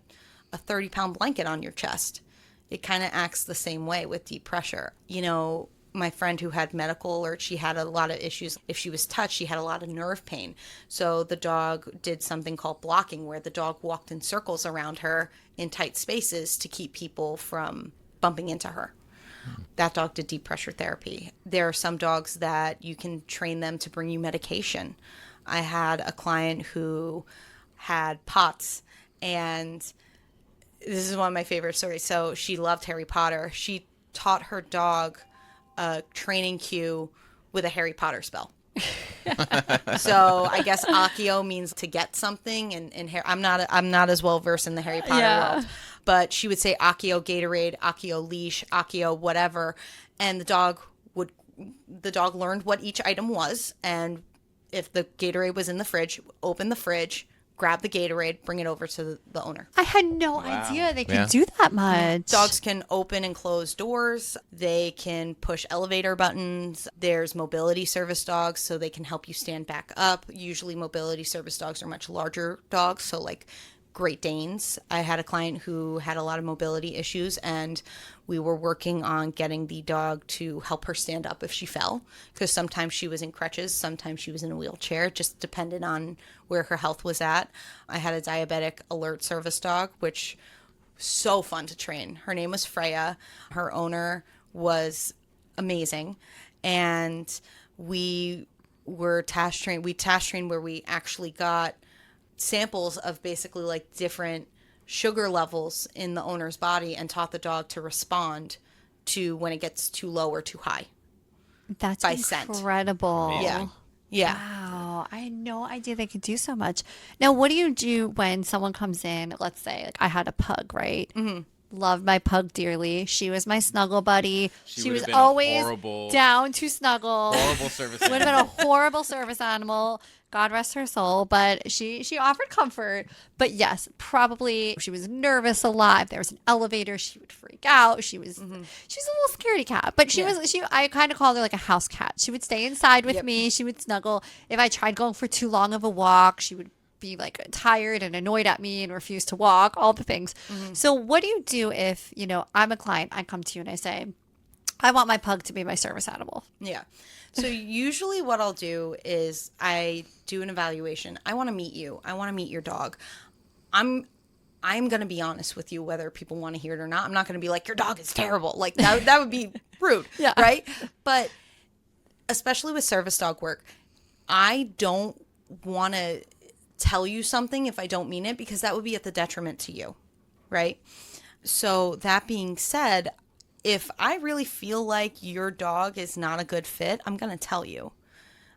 30-pound blanket on your chest. It kind of acts the same way with deep pressure. You know, my friend who had medical alert, she had a lot of issues. If she was touched, she had a lot of nerve pain. So the dog did something called blocking, where the dog walked in circles around her in tight spaces to keep people from bumping into her. That dog did deep pressure therapy. There are some dogs that you can train them to bring you medication. I had a client who had POTS, and this is one of my favorite stories. So she loved Harry Potter. She taught her dog a training cue with a Harry Potter spell. So I guess Accio means to get something, and I'm not as well versed in the Harry Potter world, but she would say Accio Gatorade, Accio leash, Accio whatever, and the dog learned what each item was, and if the Gatorade was in the fridge, open the fridge, grab the Gatorade, bring it over to the owner. I had no idea they could do that much. Dogs can open and close doors. They can push elevator buttons. There's mobility service dogs, so they can help you stand back up. Usually mobility service dogs are much larger dogs, so like Great Danes. I had a client who had a lot of mobility issues, and we were working on getting the dog to help her stand up if she fell, because sometimes she was in crutches, sometimes she was in a wheelchair. It just depended on where her health was at. I had a diabetic alert service dog, which was so fun to train. Her name was Freya. Her owner was amazing, and we were task trained. We task trained where we actually got samples of basically like different sugar levels in the owner's body and taught the dog to respond to when it gets too low or too high. That's by scent. incredible. Yeah. Wow. I had no idea they could do so much. Now, what do you do when someone comes in? Let's say like I had a pug, right? Mm-hmm. Loved my pug dearly. She was my snuggle buddy. She was always down to snuggle. Horrible service Would have been a horrible service animal. God rest her soul, but she offered comfort. But yes, probably she was nervous a lot. If there was an elevator, she would freak out. She was a little scaredy cat, but I kind of called her like a house cat. She would stay inside with me. She would snuggle. If I tried going for too long of a walk, she would be like tired and annoyed at me and refuse to walk, all the things. So what do you do if, I'm a client, I come to you and I say, I want my pug to be my service animal? Yeah. So usually what I'll do is I do an evaluation. I want to meet you. I want to meet your dog. I'm going to be honest with you, whether people want to hear it or not. I'm not going to be like, your dog is terrible. Like that would be rude. Yeah. Right. But especially with service dog work, I don't want to tell you something if I don't mean it, because that would be at the detriment to you. Right. So that being said, if I really feel like your dog is not a good fit, I'm going to tell you.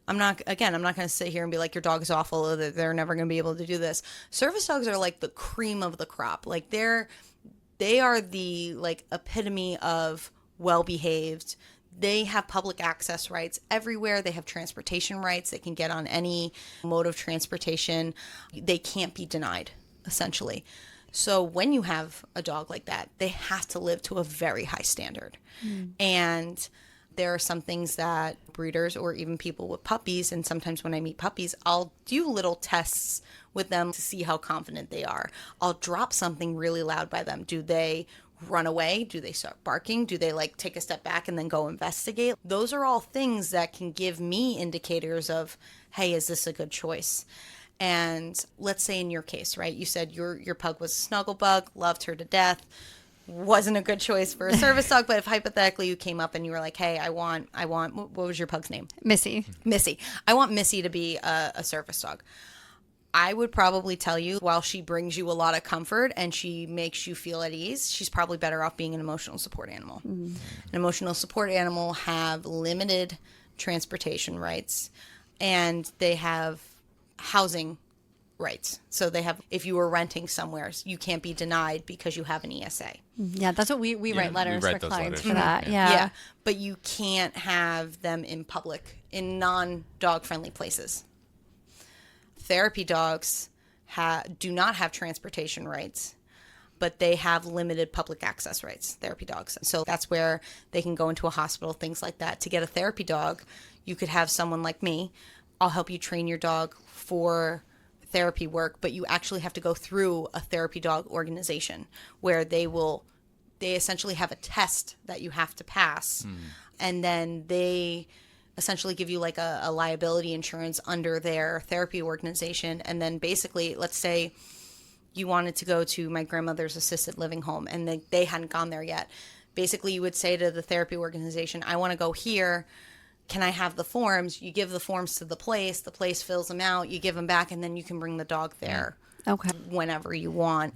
I'm not going to sit here and be like, your dog is awful, or they're never going to be able to do this. Service dogs are like the cream of the crop. Like they are the like epitome of well-behaved. They have public access rights everywhere. They have transportation rights. They can get on any mode of transportation. They can't be denied, essentially. So when you have a dog like that, they have to live to a very high standard. And there are some things that breeders or even people with puppies, and sometimes when I meet puppies, I'll do little tests with them to see how confident they are. I'll drop something really loud by them. Do they run away? Do they start barking? Do they like take a step back and then go investigate? Those are all things that can give me indicators of, hey, is this a good choice? And let's say in your case, right, you said your pug was a snuggle bug, loved her to death, wasn't a good choice for a service dog. But if hypothetically you came up and you were like, hey, I want, what was your pug's name? Missy. Missy. I want Missy to be a service dog. I would probably tell you, while she brings you a lot of comfort and she makes you feel at ease, she's probably better off being an emotional support animal. An emotional support animal have limited transportation rights, and they have housing rights. So they have, if you were renting somewhere, you can't be denied because you have an ESA. Yeah, that's what we write letters write for those clients letters. for that. Yeah. Yeah. But you can't have them in public, in non-dog friendly places. Therapy dogs do not have transportation rights, but they have limited public access rights, therapy dogs. So that's where they can go into a hospital, things like that. To get a therapy dog, you could have someone like me. I'll help you train your dog for therapy work, but you actually have to go through a therapy dog organization where they essentially have a test that you have to pass. And then they essentially give you like a liability insurance under their therapy organization. And then basically, let's say you wanted to go to my grandmother's assisted living home and they hadn't gone there yet. Basically, you would say to the therapy organization, I want to go here. Can I have the forms? You give the forms to the place fills them out, you give them back, and then you can bring the dog there Okay. whenever you want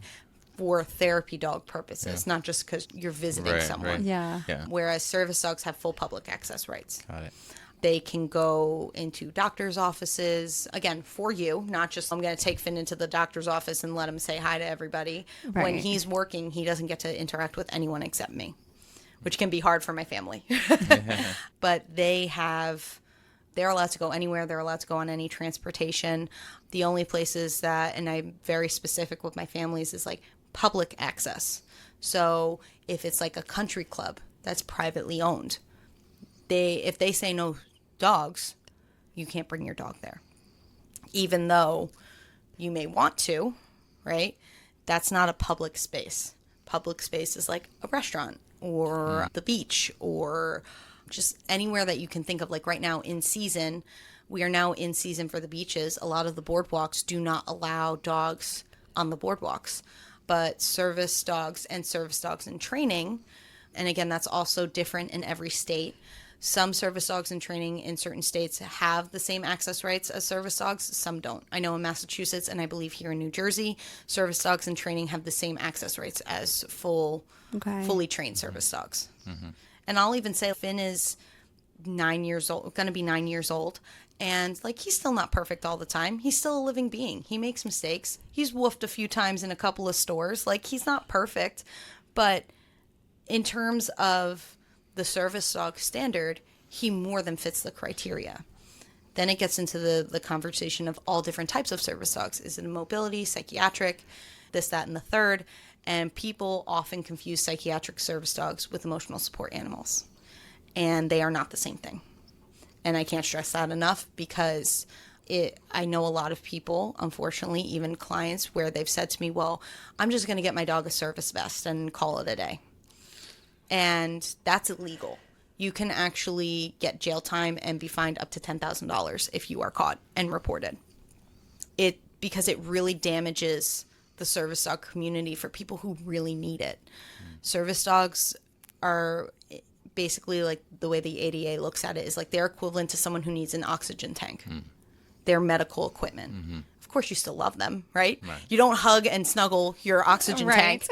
for therapy dog purposes, not just because you're visiting Right, someone. right. Yeah. Yeah. Whereas service dogs have full public access rights. Got it. They can go into doctor's offices, again, for you, not just I'm going to take Finn into the doctor's office and let him say hi to everybody. When Right. he's working, he doesn't get to interact with anyone except me, which can be hard for my family. But they're allowed to go anywhere. They're allowed to go on any transportation. The only places that, and I'm very specific with my families, is like public access. So if it's like a country club that's privately owned, if they say no dogs, you can't bring your dog there. Even though you may want to, right? That's not a public space. Public space is like a restaurant or the beach or just anywhere that you can think of. Like right now in season, we are now in season for the beaches. A lot of the boardwalks do not allow dogs on the boardwalks, but service dogs and service dogs in training, and again, that's also different in every state. Some service dogs in training in certain states have the same access rights as service dogs. Some don't. I know in Massachusetts and I believe here in New Jersey, service dogs in training have the same access rights as fully trained service dogs. And I'll even say Finn is 9 years old, going to be 9 years old. And like, he's still not perfect all the time. He's still a living being. He makes mistakes. He's woofed a few times in a couple of stores. Like, he's not perfect. But in terms of the service dog standard, he more than fits the criteria. Then it gets into the conversation of all different types of service dogs. Is it a mobility, psychiatric, this, that, and the third? And people often confuse psychiatric service dogs with emotional support animals. And they are not the same thing. And I can't stress that enough because I know a lot of people, unfortunately, even clients, where they've said to me, well, I'm just going to get my dog a service vest and call it a day. And that's illegal. You can actually get jail time and be fined up to $10,000 if you are caught and reported. Because it really damages the service dog community for people who really need it. Service dogs are basically, like, the way the ADA looks at it is like they're equivalent to someone who needs an oxygen tank. They're medical equipment. Of course, you still love them, right? You don't hug and snuggle your oxygen tank,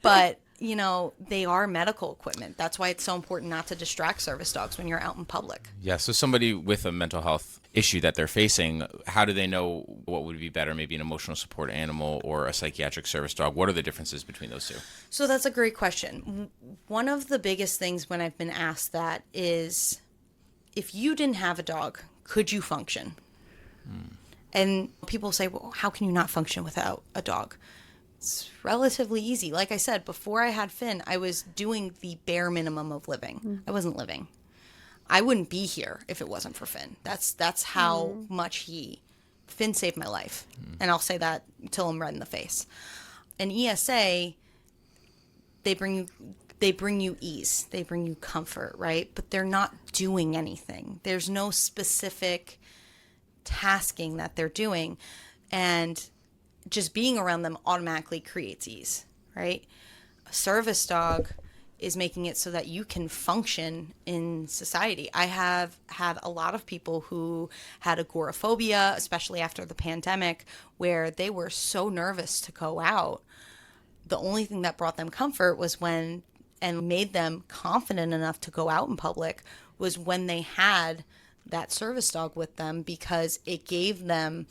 but you know, they are medical equipment. That's why it's so important not to distract service dogs when you're out in public. Yeah, so somebody with a mental health issue that they're facing, how do they know what would be better, maybe an emotional support animal or a psychiatric service dog? What are the differences between those two? So that's a great question. One of the biggest things when I've been asked that is, if you didn't have a dog, could you function? And people say, well, how can you not function without a dog? It's relatively easy. Like I said, before I had Finn, I was doing the bare minimum of living. I wasn't living. I wouldn't be here if it wasn't for Finn. That's how much Finn saved my life. And I'll say that until I'm red in the face. An ESA, they bring you ease. They bring you comfort, right? But they're not doing anything. There's no specific tasking that they're doing. And just being around them automatically creates ease, right? A service dog is making it so that you can function in society. I have had a lot of people who had agoraphobia, especially after the pandemic, where they were so nervous to go out. The only thing that brought them comfort was when, and made them confident enough to go out in public, was when they had that service dog with them, because it gave them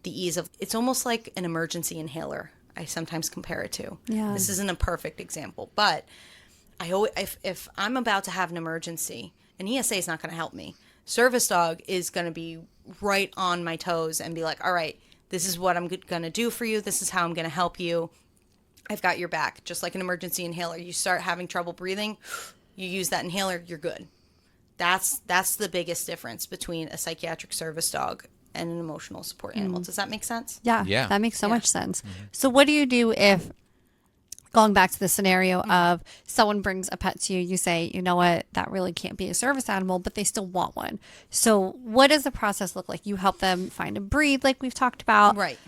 the ease of, it's almost like an emergency inhaler. I sometimes compare it to. Yeah. This isn't a perfect example, but I always, if I'm about to have an emergency, an ESA is not going to help me. Service dog is going to be right on my toes and be like, all right, this is what I'm going to do for you. This is how I'm going to help you. I've got your back. Just like an emergency inhaler. You start having trouble breathing, you use that inhaler, you're good. That's the biggest difference between a psychiatric service dog and an emotional support animal. Does that make sense? Yeah, Yeah. that makes so much sense. So what do you do if, going back to the scenario of someone brings a pet to you, you say, you know what, that really can't be a service animal, but they still want one. So what does the process look like? You help them find a breed like we've talked about. Right.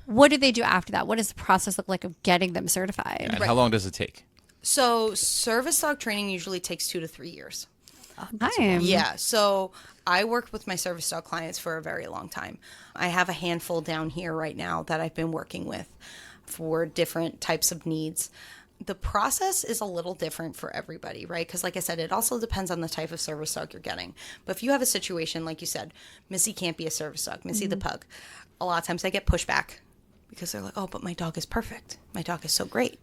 What do they do after that? What does the process look like of getting them certified? And how long does it take? So service dog training usually takes 2 to 3 years. Time. Yeah. So I worked with my service dog clients for a very long time. I have a handful down here right now that I've been working with for different types of needs. The process is a little different for everybody, right? Because like I said, it also depends on the type of service dog you're getting. But if you have a situation, like you said, Missy can't be a service dog, Missy the pug, a lot of times I get pushback because they're like, oh, but my dog is perfect. My dog is so great.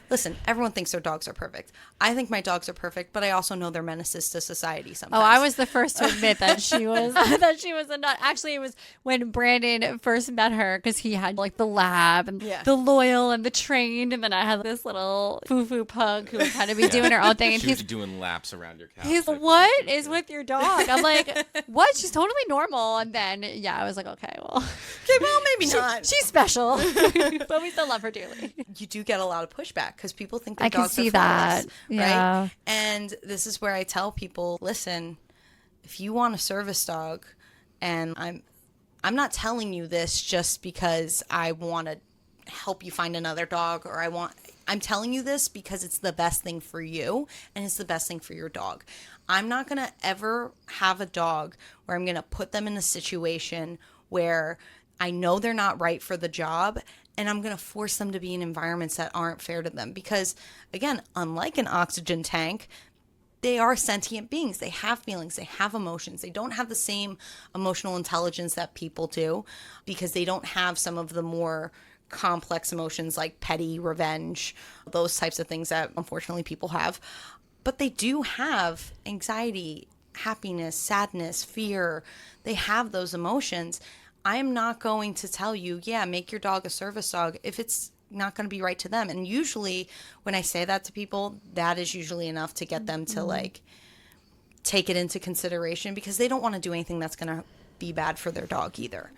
Listen, everyone thinks their dogs are perfect. I think my dogs are perfect, but I also know they're menaces to society sometimes. Oh, I was the first to admit that she was that she was a nut. Actually, it was when Brandon first met her, because he had like the lab and the loyal and the trained, and then I had this little foo-foo pug who would kind of be doing her own thing. And She was he's doing laps around your couch. He's what is with your dog? I'm like, what? She's totally normal. And then, I was like, okay, well, Okay, well, maybe not. she's special, but we still love her dearly. You do get a lot of pushback because people think their I can dogs see are that. flawless, Yeah. right? And this is where I tell people, listen, if you want a service dog, and I'm not telling you this just because I want to help you find another dog, or I'm telling you this because it's the best thing for you and it's the best thing for your dog. I'm not going to ever have a dog where I'm going to put them in a situation where I know they're not right for the job, and I'm going to force them to be in environments that aren't fair to them. Because, again, unlike an oxygen tank, they are sentient beings. They have feelings. They have emotions. They don't have the same emotional intelligence that people do, because they don't have some of the more complex emotions like petty, revenge, those types of things that unfortunately people have. But they do have anxiety, happiness, sadness, fear. They have those emotions. I am not going to tell you, make your dog a service dog if it's not going to be right to them. And usually when I say that to people, that is usually enough to get them to like take it into consideration, because they don't want to do anything that's going to be bad for their dog either.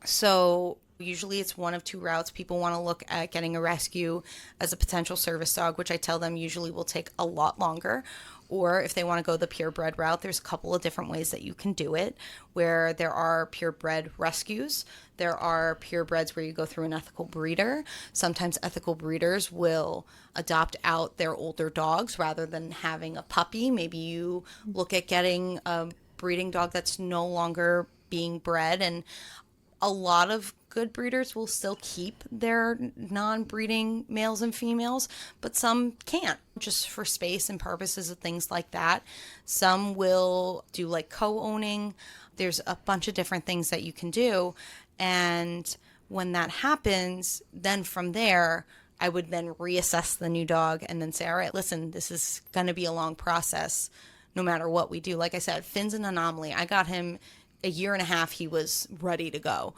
So usually it's one of two routes. People want to look at getting a rescue as a potential service dog, which I tell them usually will take a lot longer. Or if they want to go the purebred route, there's a couple of different ways that you can do it, where there are purebred rescues. There are purebreds where you go through an ethical breeder. Sometimes ethical breeders will adopt out their older dogs rather than having a puppy. Maybe you look at getting a breeding dog that's no longer being bred, and a lot of good breeders will still keep their non-breeding males and females, but some can't, just for space and purposes of things like that. Some will do like co-owning. There's a bunch of different things that you can do. And when that happens, then from there, I would then reassess the new dog and then say, all right, listen, this is going to be a long process no matter what we do. Like I said, Finn's an anomaly. I got him a year and a half, he was ready to go.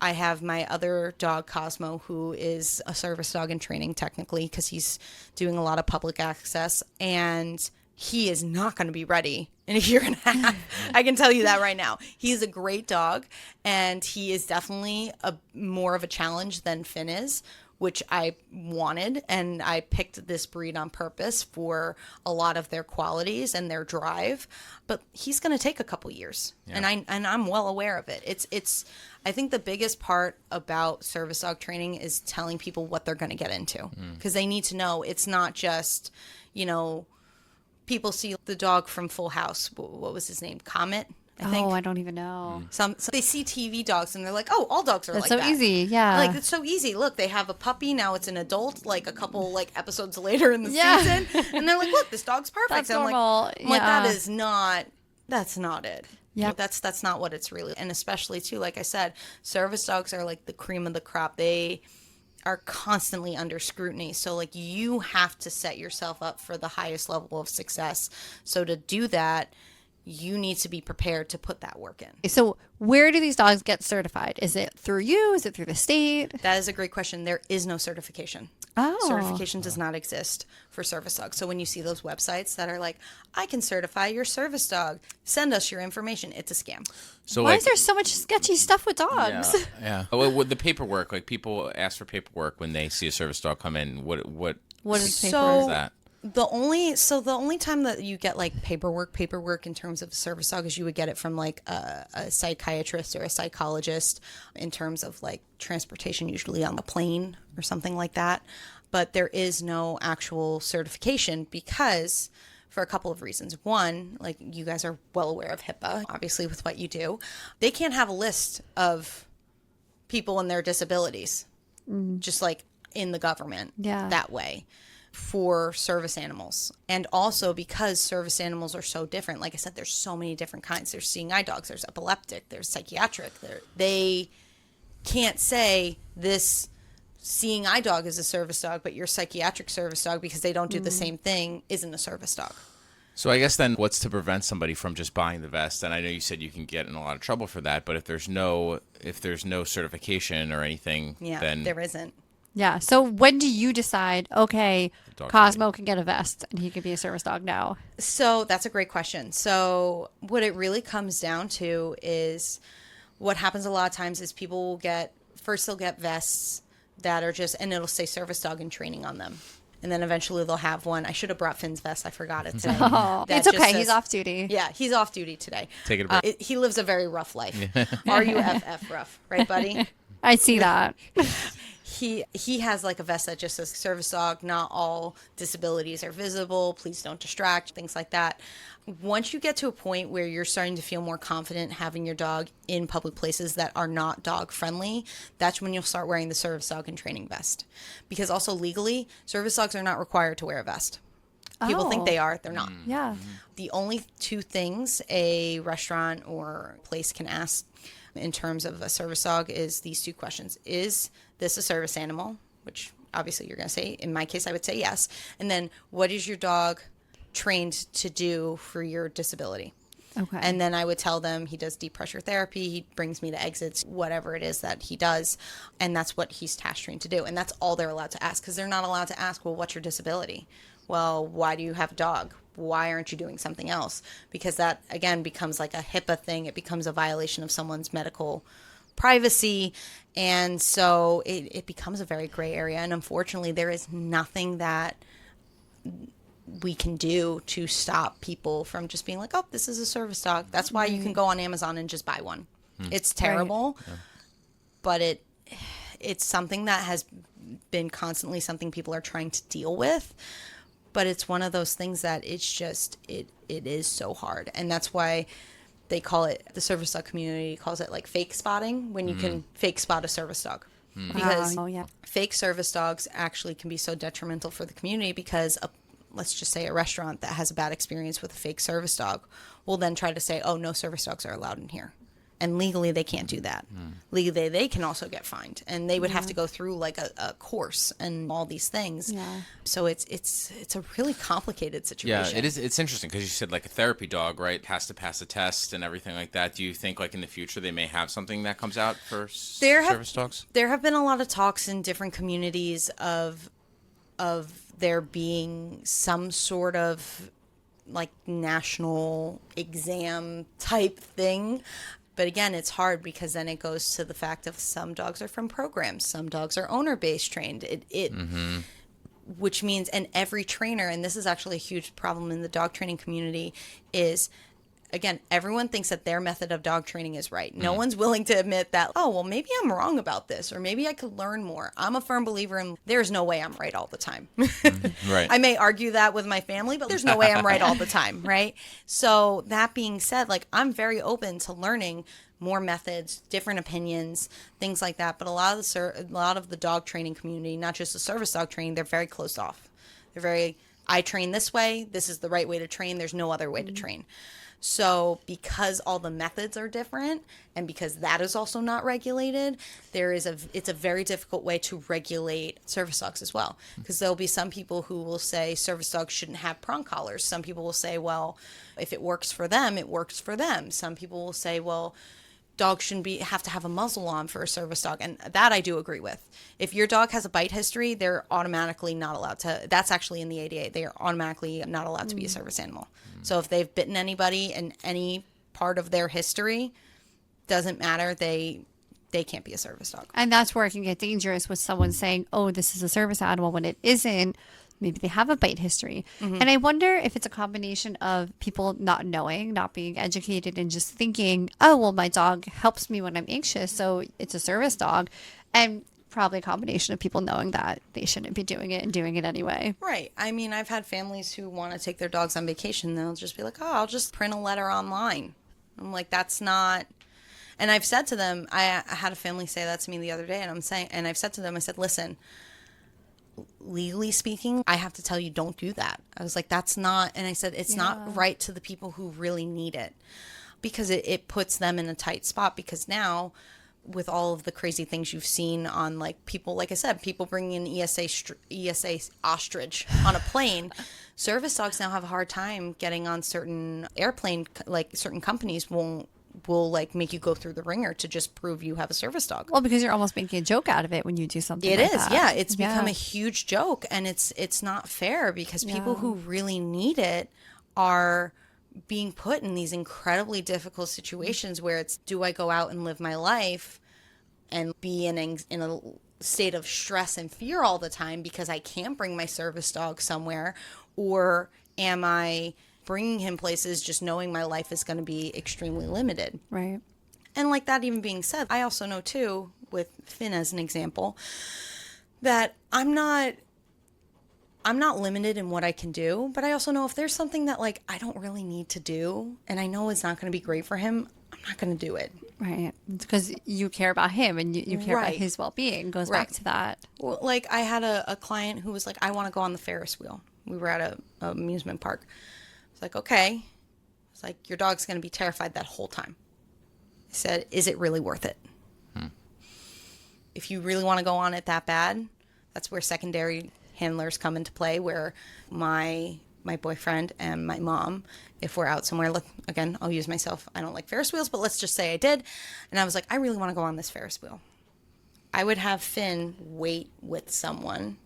I have my other dog, Cosmo, who is a service dog in training technically, because he's doing a lot of public access, and he is not going to be ready in a year and a half. I can tell you that right now. He's a great dog, and he is definitely more of a challenge than Finn is, which I wanted, and I picked this breed on purpose for a lot of their qualities and their drive. But he's going to take a couple years, and I'm well aware of it. It's I think the biggest part about service dog training is telling people what they're going to get into, because they need to know it's not just, people see the dog from Full House. What was his name? Comet, I think. Oh, I don't even know. Some they see TV dogs and they're like, oh, all dogs are That's like so that. easy. Yeah. Like, it's so easy. Look, they have a puppy, now it's an adult, like a couple like episodes later in the Yeah. season. And they're like, look, this dog's perfect. That's And normal. I'm like, Yeah. that's not it. Yeah. That's not what it's really. And especially too, like I said, service dogs are like the cream of the crop. They are constantly under scrutiny. So like you have to set yourself up for the highest level of success. So to do that, you need to be prepared to put that work in. So where do these dogs get certified? Is it through you? Is it through the state? That is a great question. There is no certification. Oh. Certification does not exist for service dogs. So when you see those websites that are like, I can certify your service dog, send us your information, it's a scam. So Why is there so much sketchy stuff with dogs? Yeah. Well, with the paperwork, like people ask for paperwork when they see a service dog come in. What What is paper? So- is that? The only time that you get like paperwork in terms of a service dog is you would get it from like a psychiatrist or a psychologist in terms of like transportation, usually on the plane or something like that. But there is no actual certification because for a couple of reasons. One, like you guys are well aware of HIPAA, obviously with what you do. They can't have a list of people and their disabilities, just like in the government that way. For service animals. And also because service animals are so different, like I said, there's so many different kinds. There's seeing eye dogs, there's epileptic, there's psychiatric. They can't say this seeing eye dog is a service dog, but your psychiatric service dog, because they don't do the same thing, isn't a service dog. So I guess then what's to prevent somebody from just buying the vest? And I know you said you can get in a lot of trouble for that, but if there's no certification or anything, then there isn't. Yeah. So when do you decide, okay, dog Cosmo can get a vest and he can be a service dog now? So that's a great question. So what it really comes down to is what happens a lot of times is people will they'll get vests that are just, and it'll say service dog and training on them. And then eventually they'll have one. I should have brought Finn's vest. I forgot it today. Oh, That it's just okay. says- He's off duty. Yeah, he's off duty today. Take it a break. He lives a very rough life. RUFF rough, right, buddy? I see that. He has like a vest that just says service dog. Not all disabilities are visible. Please don't distract, things like that. Once you get to a point where you're starting to feel more confident having your dog in public places that are not dog friendly, that's when you'll start wearing the service dog and training vest. Because also legally, service dogs are not required to wear a vest. People think they are, they're not. Yeah. The only two things a restaurant or place can ask in terms of a service dog is these two questions. Is this a service animal? Which obviously you're going to say. In my case, I would say yes. And then what is your dog trained to do for your disability? Okay. And then I would tell them he does deep pressure therapy. He brings me to exits, whatever it is that he does. And that's what he's task trained to do. And that's all they're allowed to ask, because they're not allowed to ask, well, what's your disability? Well, why do you have a dog? Why aren't you doing something else? Because that, again, becomes like a HIPAA thing. It becomes a violation of someone's medical privacy. And so it becomes a very gray area. And unfortunately, there is nothing that we can do to stop people from just being like, oh, this is a service dog. That's why you can go on Amazon and just buy one. It's terrible, but it's something that has been constantly something people are trying to deal with. But it's one of those things that it's just, it is so hard. And that's why they call it, the service dog community calls it like fake spotting, when you can fake spot a service dog. Because fake service dogs actually can be so detrimental for the community, because let's just say a restaurant that has a bad experience with a fake service dog will then try to say, oh, no service dogs are allowed in here. And legally, they can't do that. Legally, they can also get fined, and they would have to go through like a course and all these things. Yeah. So it's a really complicated situation. Yeah, it is. It's interesting because you said like a therapy dog, right, has to pass a test and everything like that. Do you think like in the future they may have something that comes out for service dogs? There have been a lot of talks in different communities of there being some sort of like national exam type thing. But again, it's hard because then it goes to the fact of some dogs are from programs, some dogs are owner-based trained. Which means, and every trainer, and this is actually a huge problem in the dog training community, is again, everyone thinks that their method of dog training is right. No one's willing to admit that, oh, well, maybe I'm wrong about this, or maybe I could learn more. I'm a firm believer in there's no way I'm right all the time. Right. I may argue that with my family, but there's no way I'm right all the time, right? So that being said, like, I'm very open to learning more methods, different opinions, things like that. But a lot of the dog training community, not just the service dog training, they're very closed off. They're very, I train this way. This is the right way to train. There's no other way to train. So because all the methods are different and because that is also not regulated, it's a very difficult way to regulate service dogs as well. Because there'll be some people who will say service dogs shouldn't have prong collars. Some people will say, well, if it works for them, it works for them. Some people will say, well, dogs shouldn't have to have a muzzle on for a service dog. And that I do agree with. If your dog has a bite history, they're automatically not allowed to, that's actually in the ADA, they are automatically not allowed to be a service animal. So if they've bitten anybody in any part of their history, doesn't matter, they can't be a service dog. And that's where it can get dangerous with someone saying, oh, this is a service animal when it isn't. Maybe they have a bite history. And I wonder if it's a combination of people not knowing, not being educated, and just thinking, oh, well, my dog helps me when I'm anxious, so it's a service dog. And probably a combination of people knowing that they shouldn't be doing it and doing it anyway. Right. I mean, I've had families who want to take their dogs on vacation. They'll just be like, oh, I'll just print a letter online. I'm like, that's not. And I've said to them, I had a family say that to me the other day, and I've said to them, I said, listen, legally speaking, I have to tell you, don't do that. I was like, that's not, and I said, it's not right to the people who really need it, because it puts them in a tight spot. Because now, with all of the crazy things you've seen on, like, people, like I said, people bringing in ESA ostrich on a plane, service dogs now have a hard time getting on certain airplane, like certain companies will like make you go through the ringer to just prove you have a service dog. Well, because you're almost making a joke out of it when you do something It like is, that. yeah. It's become a huge joke, and it's not fair, because people who really need it are being put in these incredibly difficult situations where it's, do I go out and live my life and be in a state of stress and fear all the time because I can't bring my service dog somewhere, or am I bringing him places just knowing my life is going to be extremely limited? Right. And like that even being said, I also know too, with Finn as an example, that I'm not limited in what I can do, but I also know if there's something that, like, I don't really need to do and I know it's not going to be great for him, I'm not going to do it. Right. It's because you care about him and you care about Right. his well-being. Goes Right. back to that. Well, like, I had a client who was like, I want to go on the Ferris wheel. We were at a amusement park. I was like, okay. It's like, your dog's going to be terrified that whole time. I said, is it really worth it? If you really want to go on it that bad, that's where secondary handlers come into play, where my boyfriend and my mom, if we're out somewhere, look, again, I'll use myself. I don't like Ferris wheels, but let's just say I did. And I was like, I really want to go on this Ferris wheel. I would have Finn wait with someone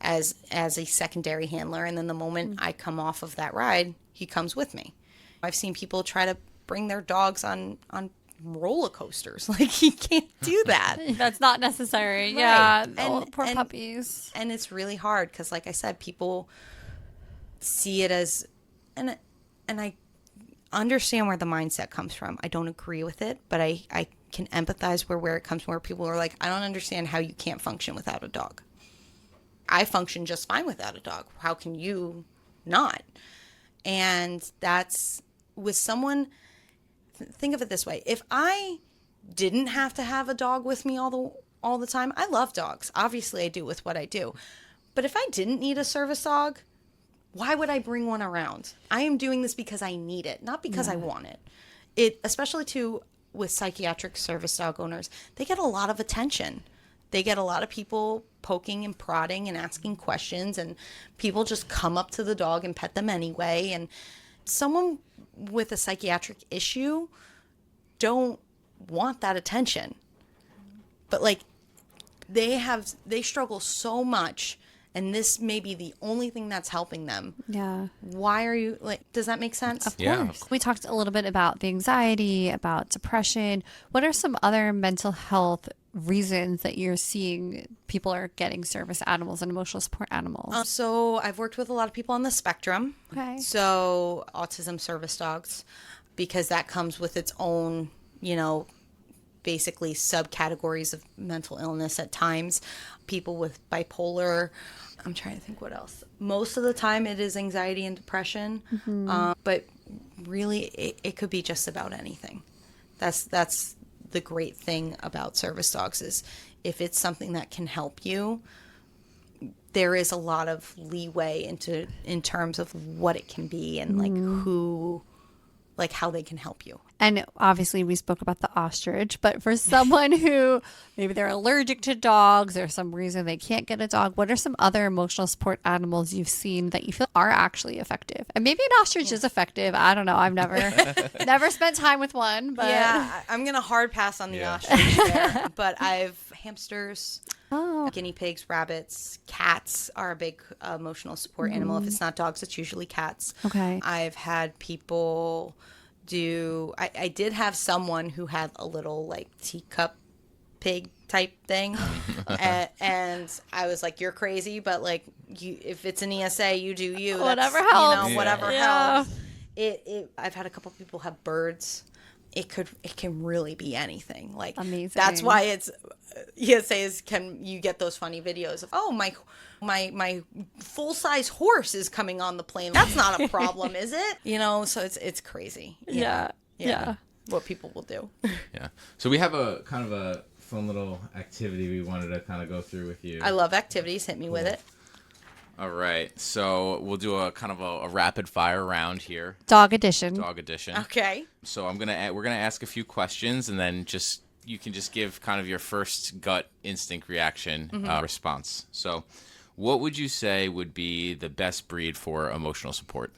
as a secondary handler, and then the moment I come off of that ride, he comes with me. I've seen people try to bring their dogs on roller coasters. Like, he can't do that. That's not necessary. Right. Yeah. And- Poor and- puppies. And it's really hard because, like I said, people see it as, and I understand where the mindset comes from. I don't agree with it, but I can empathize where it comes from, where people are like, I don't understand how you can't function without a dog. I function just fine without a dog. How can you not? And that's with someone, think of it this way. If I didn't have to have a dog with me all the time, I love dogs. Obviously, I do with what I do. But if I didn't need a service dog, why would I bring one around? I am doing this because I need it, not because I want it. It, especially too with psychiatric service dog owners, they get a lot of attention. They get a lot of people poking and prodding and asking questions, and people just come up to the dog and pet them anyway. And someone with a psychiatric issue don't want that attention. But, like, they struggle so much and this may be the only thing that's helping them. Yeah. Why are you like, does that make sense? Of Yeah. course. We talked a little bit about the anxiety, about depression. What are some other mental health reasons that you're seeing people are getting service animals and emotional support animals? So I've worked with a lot of people on the spectrum. Okay. So autism service dogs, because that comes with its own, basically subcategories of mental illness at times. People with bipolar. I'm trying to think what else. Most of the time it is anxiety and depression, but really it could be just about anything. That's the great thing about service dogs is if it's something that can help you, there is a lot of leeway in terms of what it can be and how they can help you. And obviously we spoke about the ostrich, but for someone who maybe they're allergic to dogs or some reason they can't get a dog, what are some other emotional support animals you've seen that you feel are actually effective? And maybe an ostrich is effective. I don't know. I've never spent time with one, but Yeah, I'm going to hard pass on the ostrich there, but I've hamsters, guinea pigs, rabbits, cats are a big emotional support animal. If it's not dogs, it's usually cats. Okay. I've had people I did have someone who had a little like teacup pig type thing and I was like, you're crazy, but like if it's an ESA, you do you. Whatever helps. Whatever Yeah. helps. I've had a couple people have birds. It can really be anything. Like Amazing. That's why it's ESAs can you get those funny videos of my full size horse is coming on the plane. That's not a problem, is it? So it's crazy. Yeah. What people will do. Yeah. So we have a kind of a fun little activity we wanted to kind of go through with you. I love activities. Hit me with it. All right. So we'll do a kind of a rapid fire round here. Dog edition. Dog edition. Okay. So we're gonna ask a few questions, and then you can just give kind of your first gut instinct reaction response. So, what would you say would be the best breed for emotional support?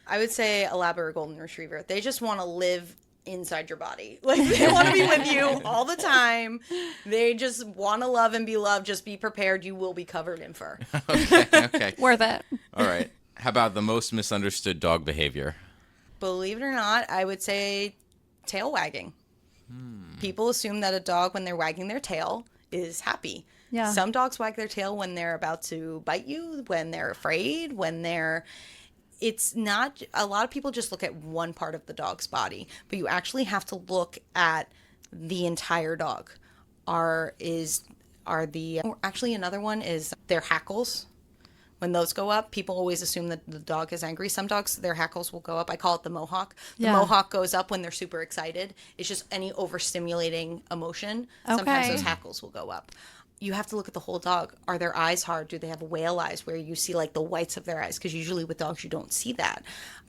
I would say a Lab or a Golden Retriever. They just want to live inside your body. Like they want to be with you all the time. They just want to love and be loved. Just be prepared. You will be covered in fur. Okay. Worth it. All right. How about the most misunderstood dog behavior? Believe it or not, I would say tail wagging. People assume that a dog, when they're wagging their tail, is happy. Yeah. Some dogs wag their tail when they're about to bite you, when they're afraid, it's not, a lot of people just look at one part of the dog's body, but you actually have to look at the entire dog. Actually another one is their hackles. When those go up, people always assume that the dog is angry. Some dogs, their hackles will go up. I call it the mohawk. The mohawk goes up when they're super excited. It's just any overstimulating emotion. Sometimes those hackles will go up. You have to look at the whole dog. Are their eyes hard? Do they have whale eyes where you see like the whites of their eyes? Because usually with dogs you don't see that.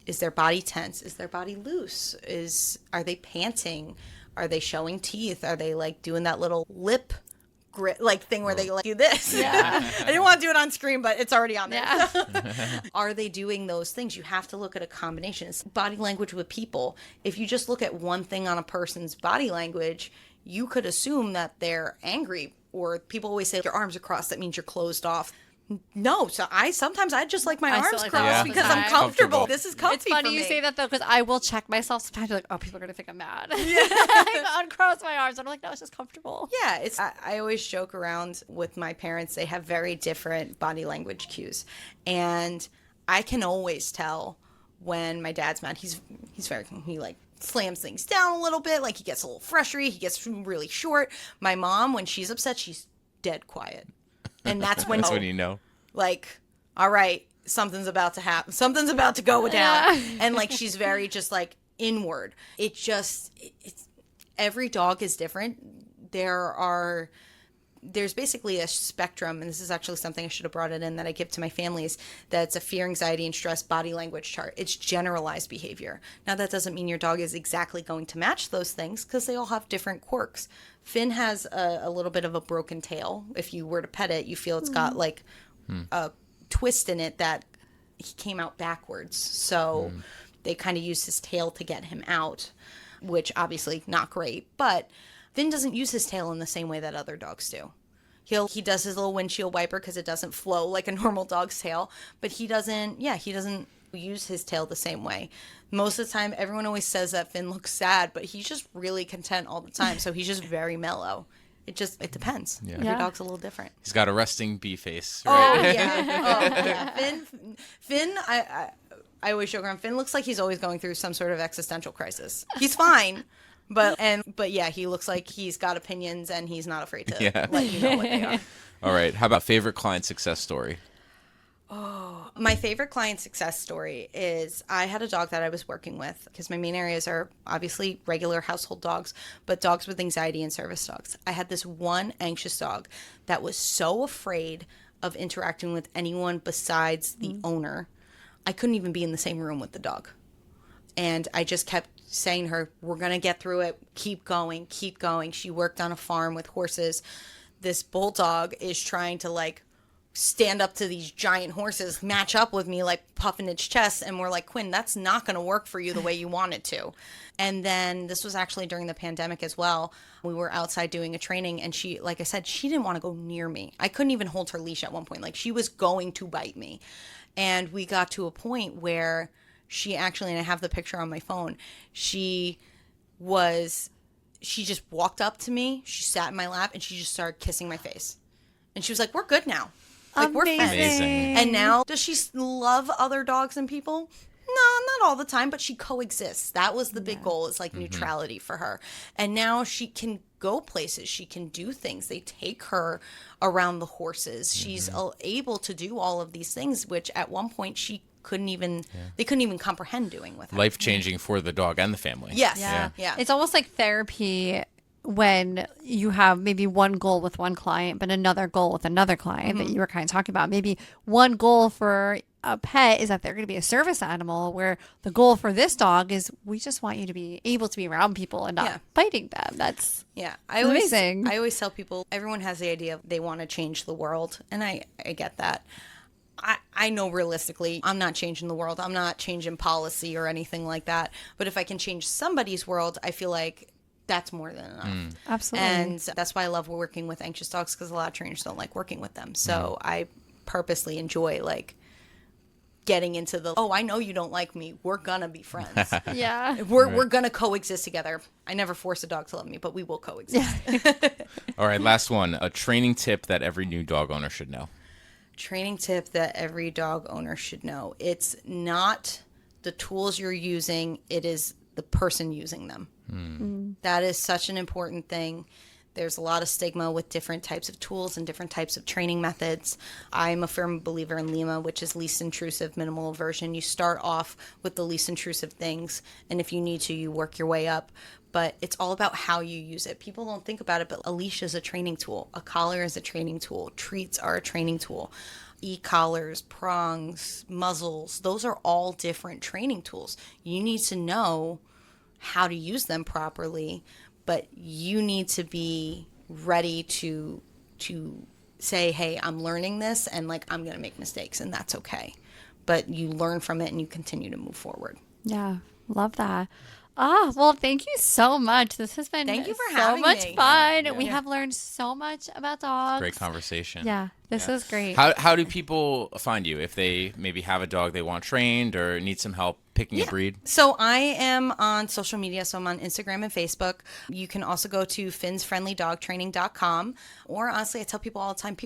Is their body tense? Is their body loose? Are they panting? Are they showing teeth? Are they like doing that little lip grit like thing where they like do this? Yeah. I didn't want to do it on screen, but it's already on there. Yeah. Are they doing those things? You have to look at a combination. It's body language with people. If you just look at one thing on a person's body language, you could assume that they're angry. Or people always say your arms are crossed, that means you're closed off. No, so sometimes I just like my arms crossed because I'm comfortable. This is comfy. It's funny for you me. say that though, because I will check myself sometimes. Like, oh, people are gonna think I'm mad. I uncross my arms. I'm like, no, it's just comfortable. Yeah, I always joke around with my parents. They have very different body language cues, and I can always tell when my dad's mad. He like slams things down a little bit. Like he gets a little frustrated. He gets really short. My mom, when she's upset, she's dead quiet. And that's when you know. Like, all right, something's about to happen. Something's about to go down. And like she's very just like inward. It's every dog is different. There's basically a spectrum, and this is actually something I should have brought it in that I give to my families, that's a fear, anxiety, and stress body language chart. It's generalized behavior. Now, that doesn't mean your dog is exactly going to match those things because they all have different quirks. Finn has a little bit of a broken tail. If you were to pet it, you feel it's got like a twist in it that he came out backwards. So they kind of used his tail to get him out, which obviously not great, but Finn doesn't use his tail in the same way that other dogs do. He does his little windshield wiper because it doesn't flow like a normal dog's tail, but he doesn't use his tail the same way. Most of the time, everyone always says that Finn looks sad, but he's just really content all the time. So he's just very mellow. It depends. Yeah. Every dog's a little different. He's got a resting bee face, Oh right? yeah. Finn. I always joke around. Finn looks like he's always going through some sort of existential crisis. He's fine, but yeah, he looks like he's got opinions and he's not afraid to let you know what they are. All right. How about favorite client success story? My favorite client success story is I had a dog that I was working with because my main areas are obviously regular household dogs, but dogs with anxiety and service dogs. I had this one anxious dog that was so afraid of interacting with anyone besides the owner. I couldn't even be in the same room with the dog. And I just kept saying to her, we're going to get through it. Keep going, keep going. She worked on a farm with horses. This bulldog is trying to like stand up to these giant horses, match up with me, like puffing its chest. And we're like, Quinn, that's not going to work for you the way you want it to. And then this was actually during the pandemic as well. We were outside doing a training and she, like I said, she didn't want to go near me. I couldn't even hold her leash at one point. Like she was going to bite me. And we got to a point where she actually, and I have the picture on my phone, she just walked up to me. She sat in my lap and she just started kissing my face. And she was like, we're good now. Like, we're friends. Amazing. And now, does she love other dogs and people? No, not all the time, but she coexists. That was the big goal. It's like neutrality for her. And now she can go places. She can do things. They take her around the horses. She's able to do all of these things, which at one point they couldn't even comprehend doing with her. Life changing for the dog and the family. Yes. Yeah. It's almost like therapy when you have maybe one goal with one client, but another goal with another client that you were kind of talking about. Maybe one goal for a pet is that they're going to be a service animal, where the goal for this dog is we just want you to be able to be around people and not biting them. That's amazing. I always tell people, everyone has the idea they want to change the world, and I get that. I know realistically, I'm not changing the world. I'm not changing policy or anything like that. But if I can change somebody's world, I feel like that's more than enough. Absolutely. And that's why I love working with anxious dogs, because a lot of trainers don't like working with them. So I purposely enjoy like getting into I know you don't like me. We're going to be friends. Yeah. We're going to coexist together. I never force a dog to love me, but we will coexist. All right, last one. A training tip that every new dog owner should know. Training tip that every dog owner should know. It's not the tools you're using. It is the person using them. That is such an important thing. There's a lot of stigma with different types of tools and different types of training methods. I'm a firm believer in LIMA, which is least intrusive, minimal aversion. You start off with the least intrusive things, and if you need to, you work your way up. But it's all about how you use it. People don't think about it, but a leash is a training tool. A collar is a training tool. Treats are a training tool. E-collars, prongs, muzzles, those are all different training tools. You need to know how to use them properly, but you need to be ready to say, hey, I'm learning this and like I'm going to make mistakes, and that's okay. But you learn from it and you continue to move forward. Yeah, love that. Well, thank you so much. This has been Thank you for so having much me. fun. We have learned so much about dogs. Great conversation. Yeah, this is great. How do people find you if they maybe have a dog they want trained or need some help picking a breed? So I am on social media. So I'm on Instagram and Facebook. You can also go to finsfriendlydogtraining.com. Or honestly, I tell people all the time,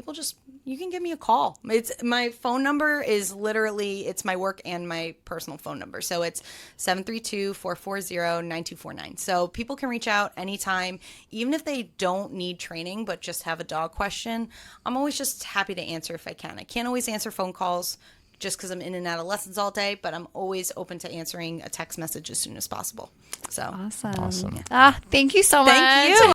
you can give me a call. My phone number is literally, it's my work and my personal phone number. So it's 732-440-9249. So people can reach out anytime, even if they don't need training, but just have a dog question. I'm always just happy to answer if I can. I can't always answer phone calls just because I'm in and out of lessons all day, but I'm always open to answering a text message as soon as possible. So Awesome. Awesome. Thank you so much. thank you.